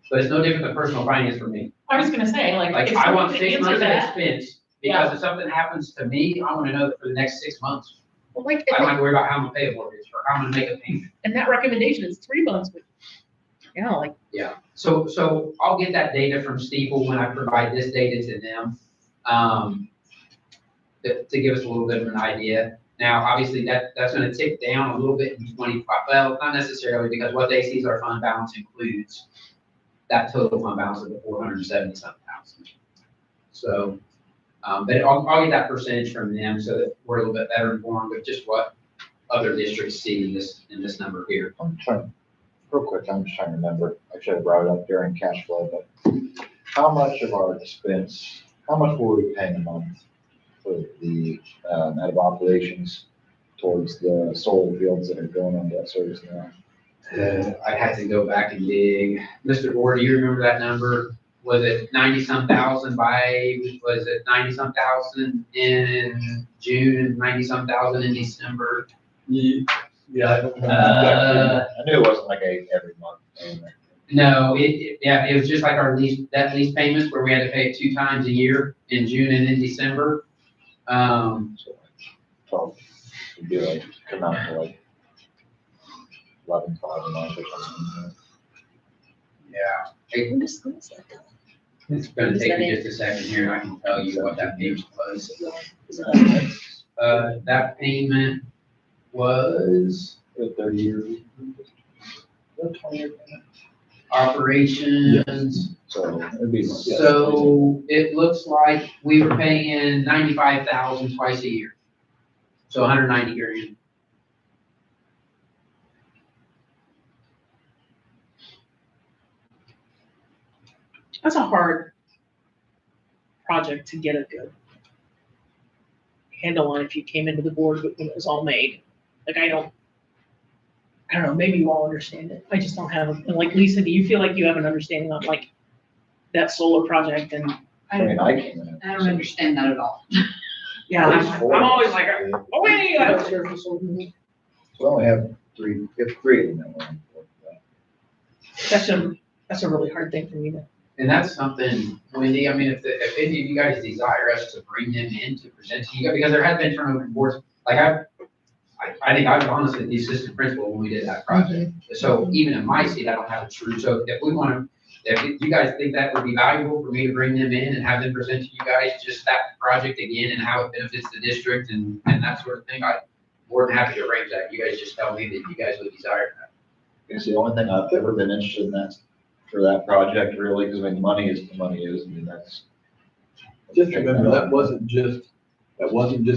but it's no different than personal finance for me. I was gonna say, like. Like, if I someone want could 6 answer months of that, expense, because if something happens to me, I wanna know that for the next 6 months, Like, I don't have to worry about how I'm gonna pay a mortgage, or how I'm gonna make a payment. and that recommendation is 3 months, but, yeah, like, Yeah, so I'll get that data from Steeple when I provide this data to them, to give us a little bit of an idea. Now, obviously, that's gonna tick down a little bit in 25, well, not necessarily, because what they see is our fund balance includes that total fund balance of the 477,000. So, but I'll get that percentage from them so that we're a little bit better informed of just what other districts see in this number here. I'm trying, real quick, I'm just trying to remember, I should have brought it up during cash flow, but how much of our expense, how much were we paying a month for the, out of operations towards the solar fields that are going on debt service now? I'd have to go back and dig. Mr. Ward, do you remember that number? Was it 90-some thousand was it 90-some thousand in June and 90-some thousand in December? Yeah, I don't know. I knew it wasn't like every month payment. No, it was just like our debt lease payments where we had to pay it 2 times a year in June and in December. So like 12, it'd be like, come out to like 11,000 a month or something. Yeah. what is that? It's gonna take me just a second here, I can tell you what that payment was. That payment was 30 years. 20 year payment. operations. So it'd be. So it looks like we were paying 95,000 twice a year. So 190 grand. That's a hard project to get a good handle on if you came into the board when it was all made. Like, I don't know, maybe you all understand it. I just don't have, and like Lisa, do you feel like you have an understanding on like that solar project and? I mean, I came in. I don't understand that at all. Yeah, I'm always like, oh, wait. So we only have three of them that one. That's a really hard thing for me to. And that's something, Wendy, I mean, if any of you guys desire us to bring them in to present to you, guys, because there has been turnover in boards, like I think I was honestly the assistant principal when we did that project. So even in my seat, I don't have a true, so if we want to, if you guys think that would be valuable for me to bring them in and have them present to you guys just that project again and how it benefits the district and that sort of thing, I'm more than happy to arrange that. You guys just tell me that you guys would desire that. It's the only thing I've ever been interested in for that project really, because I mean, money is, I mean, that's. Just remember, that wasn't just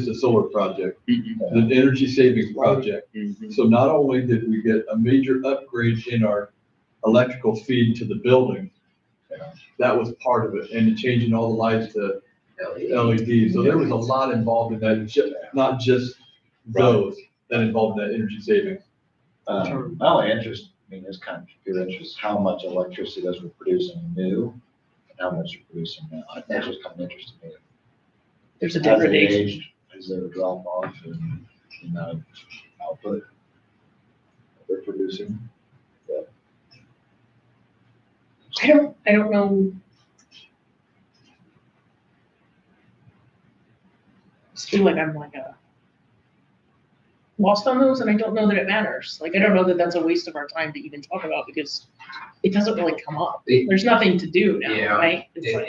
a solar project, an energy savings project. So not only did we get a major upgrade in our electrical feed to the building, that was part of it, and changing all the lights to LED. So there was a lot involved in that, not just those that involved in that energy savings. My only interest, I mean, is kind of pure interest, how much electricity does we're producing new and how much we're producing now. That's just kind of interesting to me. There's a As they degradation. age, is there a drop off in, output that they're producing? I don't know. I just feel like I'm like lost on those, and I don't know that it matters. Like, I don't know that that's a waste of our time to even talk about because it doesn't really come up. There's nothing to do now, Yeah. right? It's like,